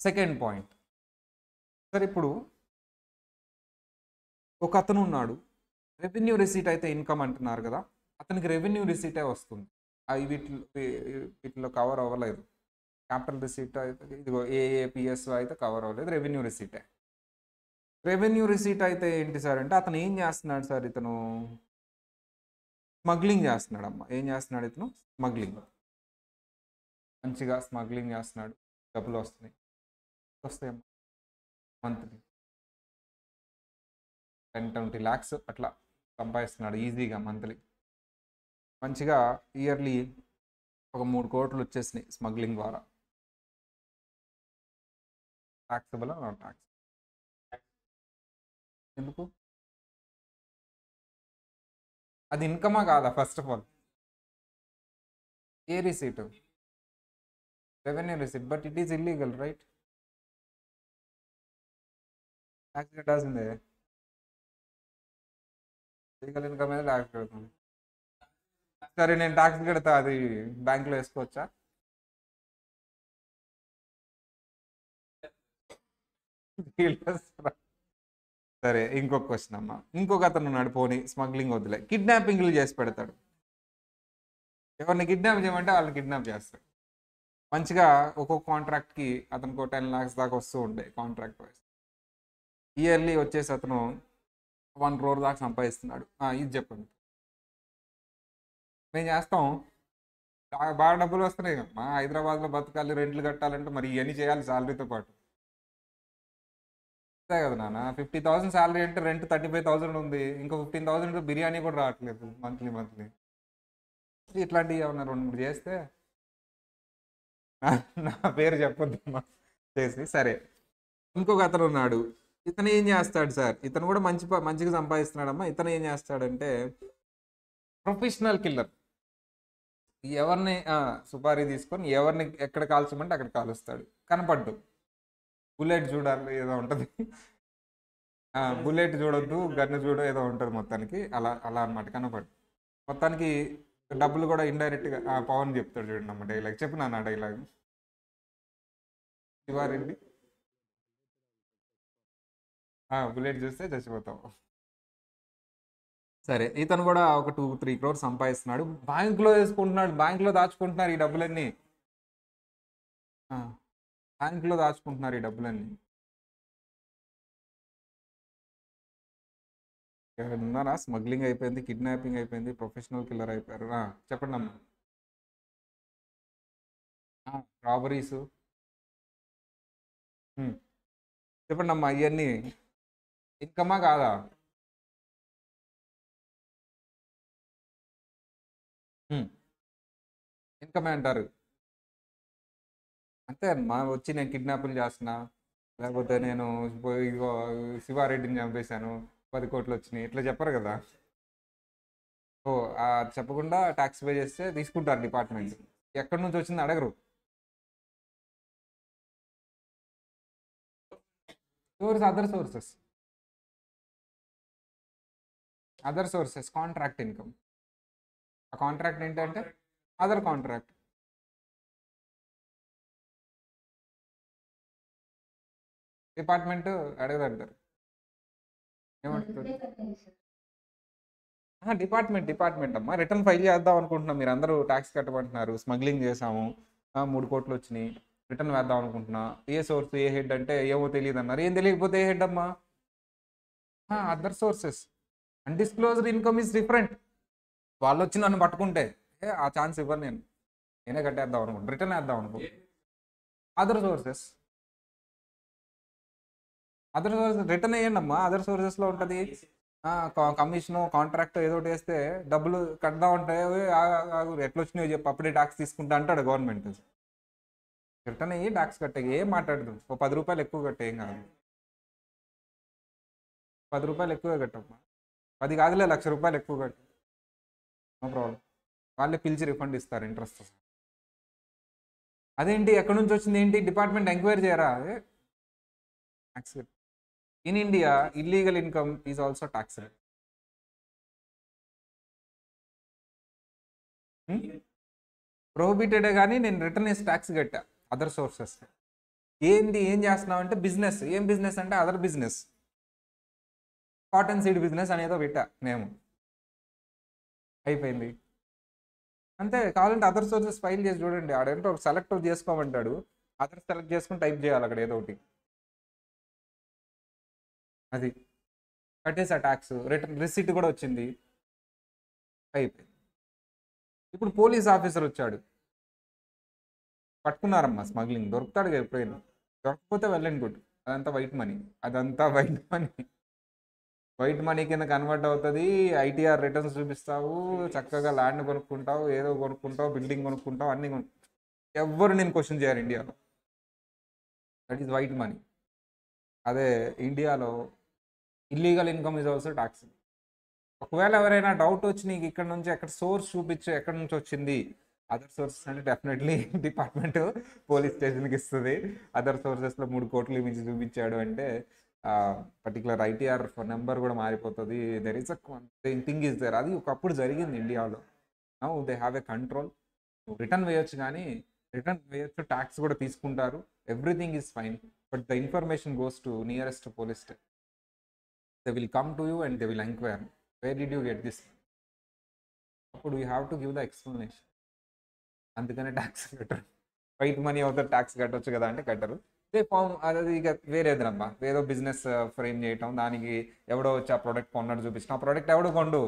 సెకండ్ పాయింట్ సార్, ఇప్పుడు ఒక అతను ఉన్నాడు, రెవెన్యూ రిసీట్ అయితే ఇన్కమ్ అంటున్నారు కదా, అతనికి రెవెన్యూ రిసీటే వస్తుంది, అవి వీటిలో కవర్ అవ్వలేదు. క్యాపిటల్ రిసీట్ అయితే ఇదిగో ఏఏపిఎస్ అయితే కవర్ అవ్వలేదు, రెవెన్యూ రిసీటే. రెవెన్యూ రిసీట్ అయితే ఏంటి సార్ అంటే అతను ఏం చేస్తున్నాడు సార్, ఇతను స్మగ్లింగ్ చేస్తున్నాడమ్మా. ఏం చేస్తున్నాడు ఇతను? స్మగ్లింగ్. మంచిగా స్మగ్లింగ్ చేస్తున్నాడు, డబ్బులు వస్తాయమ్మా మంత్లీ 10-20 lakhs అట్లా సంపాదిస్తున్నాడు ఈజీగా మంత్లీ. మంచిగా ఇయర్లీ ఒక 3 కోట్లు వచ్చేసినాయి స్మగ్లింగ్ ద్వారా. ట్యాక్సబుల్ ట్యాక్స్ ఎందుకు? అది ఇన్కమా కాదా first of all? A receipt? Revenue receipt, but it is illegal right? Tax కట్టాల్సిందే. లీగల్ ఇన్కమ్ మీద ట్యాక్స్ కడతాను. సరే నేను ట్యాక్స్ కడతా, అది బ్యాంక్లో వేసుకోవచ్చా? సరే ఇంకొక క్వశ్చన్ అమ్మా. ఇంకొక అతను ఉన్నాడు, పోనీ స్మగ్లింగ్ వదిలే, కిడ్నాపింగ్లు చేసి పెడతాడు. ఎవరిని కిడ్నాప్ చేయమంటే వాళ్ళని కిడ్నాప్ చేస్తాడు. మంచిగా ఒక్కొక్క కాంట్రాక్ట్కి అతనికి 10 lakhs దాకా వస్తూ ఉంటాయి కాంట్రాక్ట్ వైజ్. ఇయర్లీ వచ్చేసి అతను 1 crore దాకా సంపాదిస్తున్నాడు. ఇది చెప్పండి. మేము చేస్తాం, బాగా డబ్బులు వస్తున్నాయి కమ్మా. హైదరాబాద్లో బతకాలి, రెంట్లు కట్టాలంటే మరి ఇవన్నీ చేయాలి శాలరీతో పాటు. అంతే కదా నాన్న. 50,000 శాలరీ అంటే రెంట్ 35,000 ఉంది, ఇంకో 15,000 బిర్యానీ కూడా రావట్లేదు మంత్లీ. ఇట్లాంటివి ఏమన్నా 2-3 చేస్తే నా పేరు చెప్పొద్దమ్మా చేసి. సరే ఇంకొక అతను ఉన్నాడు, ఇతను ఏం చేస్తాడు సార్? ఇతను కూడా మంచిగా సంపాదిస్తున్నాడమ్మా. ఇతను ఏం చేస్తాడంటే ప్రొఫెషనల్ కిల్లర్. ఎవరిని సుపారీ తీసుకొని ఎవరిని ఎక్కడ కాల్చమంటే అక్కడ కాలుస్తాడు, కనపడ్డు. బుల్లెట్ చూడాలి ఏదో ఉంటుంది, బుల్లెట్ చూడొద్దు, గన్ను చూడ ఏదో ఉంటుంది మొత్తానికి. అలా అనమాట, కనపడ్డు. మొత్తానికి డబ్బులు కూడా ఇండైరెక్ట్గా పవన్ చెప్తాడు చూడండి అమ్మ డైలాగ్. చెప్పినా నా డైలాగ్? శివారెడ్డి బుల్లెట్ చూస్తే చచ్చిపోతావు. సరే ఇతను కూడా ఒక 2-3 crores సంపాదిస్తున్నాడు, బ్యాంకులో వేసుకుంటున్నాడు, బ్యాంకులో దాచుకుంటున్నారు ఈ డబ్బులన్నీ. బ్యాంకులో దాచుకుంటున్నారు ఈ డబ్బులన్నీ. ఉన్నారా? స్మగ్లింగ్ అయిపోయింది, కిడ్నాపింగ్ అయిపోయింది, ప్రొఫెషనల్ కిల్లర్ అయిపోయారు. చెప్పండి అమ్మా. రాబరీస్ చెప్పండి అమ్మా. ఇవన్నీ ఇన్కమా కాదా? ఇన్కమే అంటారు. అంతే అమ్మా. వచ్చి నేను కిడ్నాపులు చేస్తున్నా, లేకపోతే నేను ఇగో శివారెడ్డిని చంపేశాను, 10 కోట్లు వచ్చినాయి, ఇట్లా చెప్పరు కదా. ఓ చెప్పకుండా ట్యాక్స్ పే చేస్తే తీసుకుంటారు డిపార్ట్మెంట్. ఎక్కడి నుంచి వచ్చింది అడగరు. Other sources contract income. ఆ కాంట్రాక్ట్ ఏంటంటే అదర్ కాంట్రాక్ట్. డిపార్ట్మెంట్ అడగదంటారు. ఏమంటారు? డిపార్ట్మెంట్ అమ్మా. రిటర్న్ ఫైల్ చేద్దాం అనుకుంటున్నాం, మీరు అందరూ ట్యాక్స్ కట్టమంటున్నారు, స్మగ్లింగ్ చేసాము, 3 కోట్లు వచ్చినాయి, రిటర్న్ వేద్దాం అనుకుంటున్నా. ఏ సోర్స్, ఏ హెడ్ అంటే ఏమో తెలియదు అన్నారు. ఏం తెలియకపోతే ఏ హెడ్ అమ్మా? Other sources. Undisclosed income is different. వాళ్ళు వచ్చి నన్ను పట్టుకుంటే ఆ ఛాన్స్ ఇవ్వరు, నేనే కట్టేద్దాం అనుకుంటా, రిటర్న్ వేద్దాం అనుకుంటా. అదర్ సోర్సెస్ రిటర్న్ వేయండి అమ్మా. అదర్ సోర్సెస్లో ఉంటుంది. కమిషను, కాంట్రాక్ట్ ఏదో ఒకటి వేస్తే డబ్బులు కడదాం అంటే ఎట్లా వచ్చినాయో చెప్పు, అప్పుడే ట్యాక్స్ తీసుకుంటా అంటాడు గవర్నమెంట్. రిటర్న్ అయ్యి ట్యాక్స్ కట్టే, ఏం మాట్లాడదు. ఓ 10 రూపాయలు ఎక్కువ కట్టే ఏం కాదు. 10 రూపాయలు ఎక్కువ కట్టమ్మా. 10 కాదులే, 1,00,000 రూపాయలు ఎక్కువ కట్టు, నో ప్రాబ్లం. వాళ్ళే పిలిచి రిఫండ్ ఇస్తారు ఇంట్రెస్ట్. అదేంటి ఎక్కడి నుంచి వచ్చింది ఏంటి, డిపార్ట్మెంట్ ఎంక్వైరీ చేయరా? అదే tax. In India illegal income is also tax. ప్రొహిబిటెడే కానీ నేను రిటర్న్ వేసి ట్యాక్స్ కట్టా అదర్ సోర్సెస్. ఏం చేస్తున్నావు అంటే బిజినెస్. ఏం బిజినెస్ అంటే other business. Cotton seed business అనేదో పెట్టా మేము. అయిపోయింది. అంతే. కావాలంటే అదర్ సోర్సెస్ ఫైల్ చేసి చూడండి. ఆడేంటో ఒక సెలెక్ట్ చేసుకోమంటాడు, అదర్ సెలెక్ట్ చేసుకుని టైప్ చేయాలి అక్కడ ఏదో ఒకటి. అది కట్టేసా ట్యాక్స్, రిటర్న్ రిసీట్ కూడా వచ్చింది, అయిపోయింది. ఇప్పుడు పోలీస్ ఆఫీసర్ వచ్చాడు, పట్టుకున్నారమ్మా స్మగ్లింగ్, దొరుకుతాడు ఎప్పుడైనా, దొరకకపోతే వెళ్ళండి గుడ్. అదంతా వైట్ మనీ, అదంతా వైట్ మనీ, వైట్ మనీ కింద కన్వర్ట్ అవుతుంది. ఐటీఆర్ రిటర్న్స్ చూపిస్తావు, చక్కగా ల్యాండ్ కొనుక్కుంటావు, ఏదో కొనుక్కుంటావు, బిల్డింగ్ కొనుక్కుంటావు, అన్ని ఎవ్వరు నేను క్వశ్చన్ చేయరు ఇండియాలో. That is white money. అదే ఇండియాలో illegal income is also tax. ఒకవేళ ఎవరైనా డౌట్ వచ్చి నీకు ఇక్కడ నుంచి ఎక్కడ సోర్స్ చూపించు, ఎక్కడి నుంచి వచ్చింది, అదర్ సోర్సెస్ అంటే డెఫినెట్లీ డిపార్ట్మెంట్ పోలీస్ స్టేషన్కి ఇస్తుంది. అదర్ సోర్సెస్లో 3 కోట్లు మించి చూపించాడు అంటే పర్టికులర్ ఐటీఆర్ నెంబర్ కూడా మారిపోతుంది. There is a thing is there. అది ఒకప్పుడు జరిగింది ఇండియాలో. Now they have a control. Return వేయొచ్చు, కానీ రిటర్న్ వేయొచ్చు, ట్యాక్స్ కూడా తీసుకుంటారు, everything is fine. But the information goes to nearest police station. They will come to you and they will enquire where did you get this. అప్పుడు you have to give the explanation. అందుకనే tax కట్టరు. White money అవుతారు, tax కట్టవచ్చు కదా అంటే కట్టరు. They form అది ఇక వేరేదనమ్మా, ఏదో బిజినెస్ ఫ్రేమ్ చేయటం, దానికి ఎవడో వచ్చి ఆ ప్రోడక్ట్ కొన్నాడు చూపించిన, ఆ ప్రోడక్ట్ ఎవడో కొండు,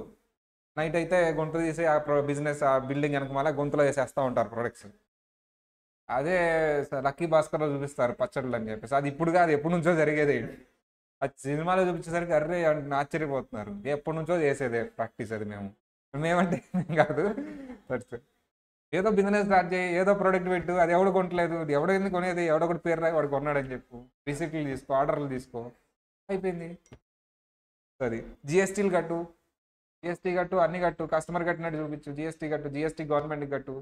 నైట్ అయితే గొంతు తీసి ఆ బిజినెస్ ఆ బిల్డింగ్ వెనక మళ్ళీ గొంతులో వేసేస్తూ ఉంటారు ప్రొడక్ట్స్. అదే లక్కీ భాస్కర్లో చూపిస్తారు పచ్చళ్ళు అని చెప్పేసి, అది ఇప్పుడు కాదు ఎప్పటి నుంచో జరిగేది. అది సినిమాలో చూపించేసరికి అర్రే ఆశ్చర్యపోతున్నారు, ఎప్పటి నుంచో చేసేదే ప్రాక్టీస్ అది. మేమంటే కాదు, ఏదో బిజినెస్ స్టార్ట్ చేయి, ఏదో ప్రోడక్ట్ పెట్టు, అది ఎవడు కొనట్లేదు, ఎవడో ఎందుకు కొనేది, ఎవడో ఒకటి పేరు రాయి వాడు కొన్నాడని చెప్పు, రిసిప్ట్లు తీసుకో, ఆర్డర్లు తీసుకో, అయిపోయింది. సరే జిఎస్టీలు కట్టు, జిఎస్టీ కట్టు, అన్ని కట్టు, కస్టమర్ కట్టినట్టు చూపించు, జిఎస్టీ కట్టు, జిఎస్టీ గవర్నమెంట్కి కట్టు,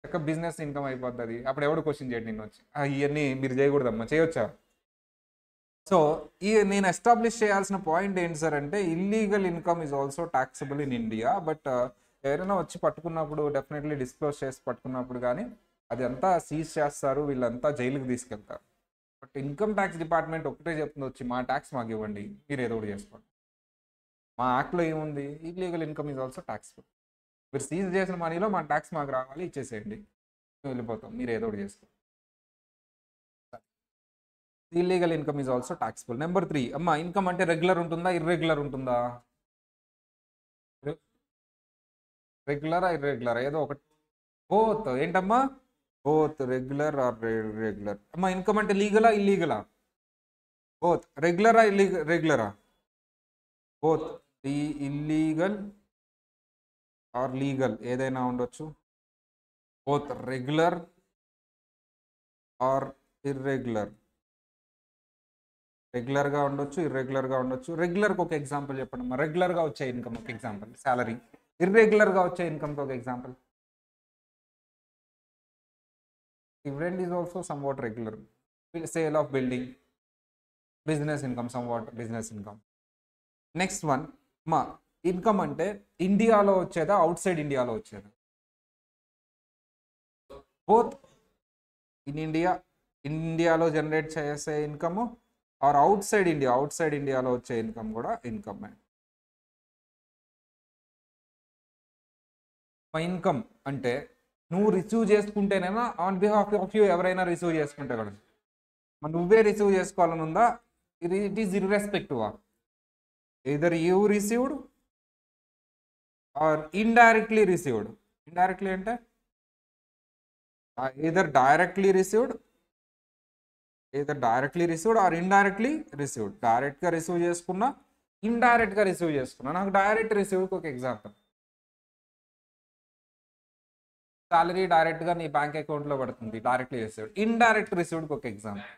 చక్క బిజినెస్ ఇన్కమ్ అయిపోతుంది. అప్పుడు ఎవడు క్వశ్చన్ చేయడు నిన్ను వచ్చి, ఇవన్నీ మీరు చేయకూడదమ్మా, చేయొచ్చా. సో నేను ఎస్టాబ్లిష్ చేయాల్సిన పాయింట్ ఏంటి సార్ అంటే, illegal income is also taxable in India. But ఎవరైనా వచ్చి పట్టుకున్నప్పుడు డెఫినెట్లీ డిస్క్లోజ్ చేసి పట్టుకున్నప్పుడు కానీ అది అంతా సీజ్ చేస్తారు, వీళ్ళంతా జైలుకి తీసుకెళ్తారు. బట్ ఇన్కమ్ ట్యాక్స్ డిపార్ట్మెంట్ ఒకటే చెప్తుంది, వచ్చి మా ట్యాక్స్ మాకు ఇవ్వండి, మీరు ఏదో ఒకటి చేసుకోండి. మా యాక్ట్లో ఏముంది, illegal income is also taxable. మీరు సీజ్ చేసిన మనీలో మా ట్యాక్స్ మాకు రావాలి, ఇచ్చేసేయండి, వెళ్ళిపోతాం, మీరు ఏదో ఒకటి చేసుకోండి. Illegal income is also taxable. Number 3, అమ్మా ఇన్కమ్ అంటే రెగ్యులర్ ఉంటుందా, ఇర్రెగ్యులర్ ఉంటుందా? రెగ్యులరా ఇర్రెగ్యులర్ ఏదో ఒకటి, బోత్. ఏంటమ్మా, బోత్ రెగ్యులర్ ఆర్ ఇర్రెగ్యులర్. అమ్మా ఇన్కమ్ అంటే లీగలా ఇల్లీగలా? బోత్. రెగ్యులరా రెగ్యులరా? బోత్. ఇల్లీగల్ ఆర్ లీగల్ ఏదైనా ఉండొచ్చు, బోత్ రెగ్యులర్ ఆర్ ఇర్రెగ్యులర్. రెగ్యులర్గా ఉండొచ్చు, ఇర్రెగ్యులర్గా ఉండొచ్చు. రెగ్యులర్కి ఒక ఎగ్జాంపుల్ చెప్పండి అమ్మా. రెగ్యులర్గా వచ్చే ఇన్కమ్ ఒక ఎగ్జాంపుల్, శాలరీ. ఇర్రెగ్యులర్గా వచ్చే ఇన్కమ్కి ఒక example, dividend is also somewhat regular. Sale of building, business income, somewhat business income. Next one, మా ఇన్కమ్ అంటే ఇండియాలో వచ్చేదా, అవుట్ సైడ్ ఇండియాలో వచ్చేదా? బోత్. ఇన్ ఇండియాలో జనరేట్ చేసే ఇన్కమ్ ఆర్ అవుట్ సైడ్ ఇండియాలో వచ్చే ఇన్కమ్ కూడా ఇన్కమ్. ఇన్కమ్ అంటే నువ్వు రిసీవ్ చేసుకుంటేనేనా, ఆన్ బిహాఫ్ ఆఫ్ యూ ఎవరైనా రిసీవ్ చేసుకుంటే కూడా, నువ్వే రిసీవ్ చేసుకోవాలని ఉందా? It is irrespective of either you received or indirectly received. Indirectly అంటే either directly received are indirectly received. డైరెక్ట్గా రిసీవ్ చేసుకున్నా, ఇండైరెక్ట్గా రిసీవ్ చేసుకున్నా. నాకు డైరెక్ట్ రిసీవ్కి ఒక ఎగ్జాంపుల్, సాలరీ డైరెక్ట్గా నీ బ్యాంక్ అకౌంట్లో పడుతుంది, డైరెక్ట్లీ రిసీవ్డ్. ఇండైరెక్ట్ రిసీవ్డ్కి ఒక ఎగ్జాంపుల్,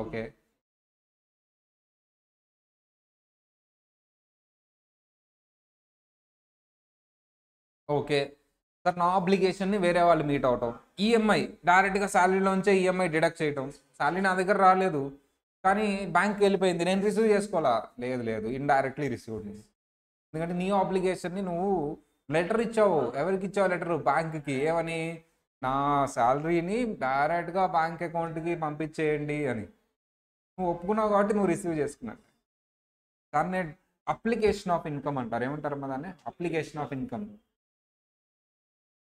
ఓకే. ఓకే సార్, నా ఆబ్లిగేషన్ని వేరే వాళ్ళు మీట్ అవటం, ఈఎంఐ డైరెక్ట్గా శాలరీలోంచే ఈఎంఐ డిడక్ట్ చేయటం. శాలరీ నా దగ్గర రాలేదు కానీ బ్యాంక్కి వెళ్ళిపోయింది, నేను రిసీవ్ చేసుకోవాలా? లేదు, ఇండైరెక్ట్లీ రిసీవ్డ్. ఎందుకంటే నీ ఆబ్లిగేషన్ని నువ్వు లెటర్ ఇచ్చావు. ఎవరికి ఇచ్చావు లెటరు? బ్యాంక్కి. ఏమని? నా శాలరీని డైరెక్ట్గా బ్యాంక్ అకౌంట్కి పంపించేయండి అని. నువ్వు ఒప్పుకున్నావు కాబట్టి నువ్వు రిసీవ్ చేసుకున్నావు. దాన్ని అప్లికేషన్ ఆఫ్ ఇన్కమ్ అంటారు. ఏమంటారు అమ్మా దాన్ని? Application of income.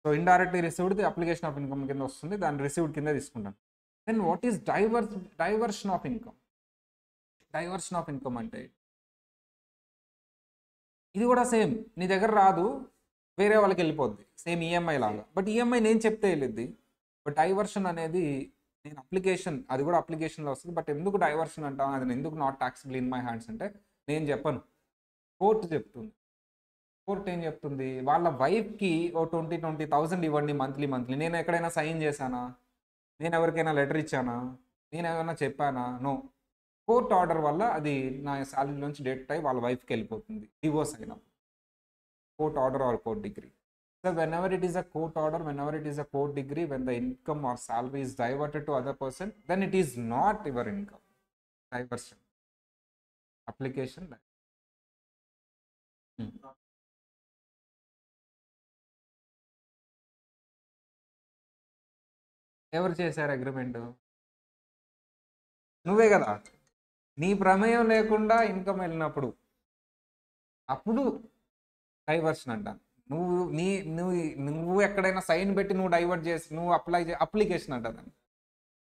So indirectly received application of income కింద వస్తుంది, దాన్ని రిసీవ్డ్ కింద తీసుకుంటాను. Then what is diversion of income? Diversion of income అంటే ఇది కూడా సేమ్, నీ దగ్గర రాదు, వేరే వాళ్ళకి వెళ్ళిపోద్ది, సేమ్ ఈఎంఐ లాగా. బట్ ఈఎంఐ నేను చెప్తే వెళ్ళిద్ది. బట్ డైవర్షన్ అనేది నేను అప్లికేషన్, అది కూడా అప్లికేషన్లో వస్తుంది. బట్ ఎందుకు డైవర్షన్ అంటాను, అది ఎందుకు not taxable in my hands అంటే నేను చెప్పను, కోర్టు చెప్తుంది. కోర్ట్ ఏం చెప్తుంది, వాళ్ళ వైఫ్కి ఓ 20,000 ఇవ్వండి మంత్లీ మంత్లీ. నేను ఎక్కడైనా సైన్ చేశానా? నేను ఎవరికైనా లెటర్ ఇచ్చానా? నేను ఏమైనా చెప్పానా? నో. కోర్ట్ ఆర్డర్ వల్ల అది నా శాలరీ నుంచి డెట్ అయ్యి వాళ్ళ వైఫ్కి వెళ్ళిపోతుంది డివోర్స్ అయినా. Court order or court degree. So when it is a court order, whenever it is a court degree, when the income or salary is diverted to other person, then it is not your income. Diversion. Application. ఎవరు చేశారు agreement? నువ్వే కదా. నీ ప్రమేయం లేకుండా income వెళ్ళినప్పుడు అప్పుడు diversion అంటాను. నువ్వు నీ నువ్వు నువ్వు ఎక్కడైనా సైన్ పెట్టి నువ్వు డైవర్ట్ చేసి నువ్వు అప్లికేషన్ అంటాను.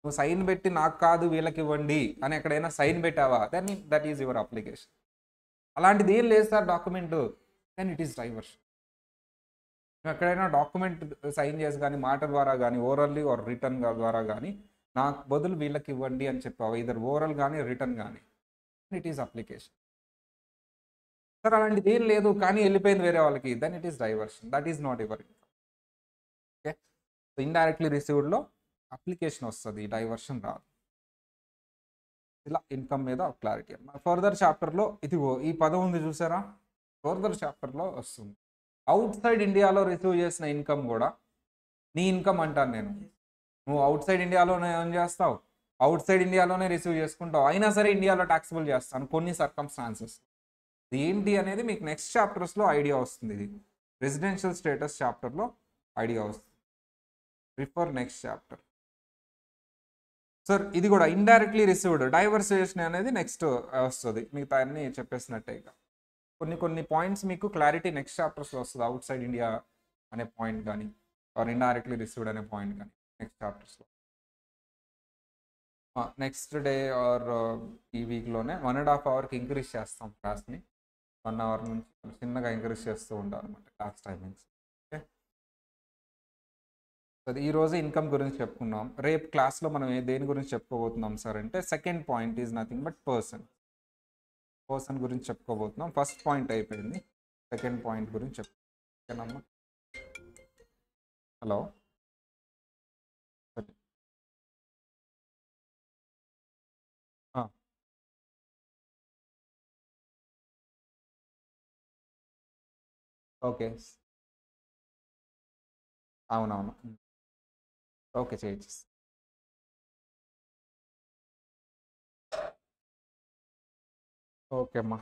నువ్వు సైన్ పెట్టి నాకు కాదు వీళ్ళకి ఇవ్వండి అని ఎక్కడైనా సైన్ పెట్టావా, then that is your application. అలాంటిది ఏం లేదు sir document, then it is diversion. నువ్వు ఎక్కడైనా డాక్యుమెంట్ సైన్ చేసి కానీ మాట ద్వారా కానీ ఓరల్లీ ఆర్ రిటర్న్ ద్వారా కానీ నాకు బదులు వీళ్ళకి ఇవ్వండి అని చెప్పావు, ఇద్దరు ఓరల్ కానీ రిటర్న్ కానీ, ఇట్ ఈస్ అప్లికేషన్. సార్ అలాంటిది ఏం లేదు కానీ వెళ్ళిపోయింది వేరే వాళ్ళకి, then it is diversion. That is not your income. Okay. So indirectly రిసీవ్డ్లో అప్లికేషన్ వస్తుంది, డైవర్షన్ రాదు. ఇలా ఇన్కమ్ మీద క్లారిటీ అన్నమాట. ఫర్దర్ చాప్టర్లో ఇదిగో ఈ పదం ఉంది చూసారా, ఫర్దర్ చాప్టర్లో వస్తుంది. అవుట్ సైడ్ ఇండియాలో రిసీవ్ చేసిన ఇన్కమ్ కూడా నీ ఇన్కమ్ అంటాను నేను. నువ్వు అవుట్ సైడ్ ఇండియాలోనే ఏం చేస్తావు, అవుట్ సైడ్ ఇండియాలోనే రిసీవ్ చేసుకుంటావు, అయినా సరే ఇండియాలో ట్యాక్సిబుల్ చేస్తాను కొన్ని సర్కమ్స్టాన్సెస్. ఇది ఏంటి అనేది మీకు నెక్స్ట్ చాప్టర్స్లో ఐడియా వస్తుంది. ఇది రెసిడెన్షియల్ స్టేటస్ చాప్టర్లో ఐడియా వస్తుంది. Refer next chapter. సార్ ఇది కూడా ఇండైరెక్ట్లీ రిసీవ్డ్ డైవర్సిఫికేషన్ అనేది నెక్స్ట్ వస్తుంది. మిగతా అన్ని చెప్పేసినట్టే. ఇక కొన్ని పాయింట్స్ మీకు క్లారిటీ నెక్స్ట్ చాప్టర్స్లో వస్తుంది. అవుట్ సైడ్ ఇండియా అనే పాయింట్ కానీ ఆర్ ఇండైరెక్ట్లీ రిసీవ్డ్ అనే పాయింట్ కానీ నెక్స్ట్ చాప్టర్స్లో. నెక్స్ట్ డే ఆర్ ఈ వీక్లోనే 1.5 అవర్కి ఇంక్రీజ్ చేస్తాం క్లాస్ని. 1 అవర్ నుంచి చిన్నగా ఇంక్రీజ్ చేస్తూ ఉంటాం అనమాట క్లాస్ టైమింగ్స్. ఓకే. అది ఈరోజు ఇన్కమ్ గురించి చెప్పుకున్నాం. రేపు క్లాస్లో మనం దేని గురించి చెప్పుకోబోతున్నాం సార్ అంటే second point is nothing but person గురించి చెప్పుకోబోతున్నాం. ఫస్ట్ పాయింట్ అయిపోయింది, సెకండ్ పాయింట్ గురించి చెప్పుకోనమ్మా. హలో. ఓకే. అవునవును. ఓకే చేయొచ్చు. ఓకే అమ్మా.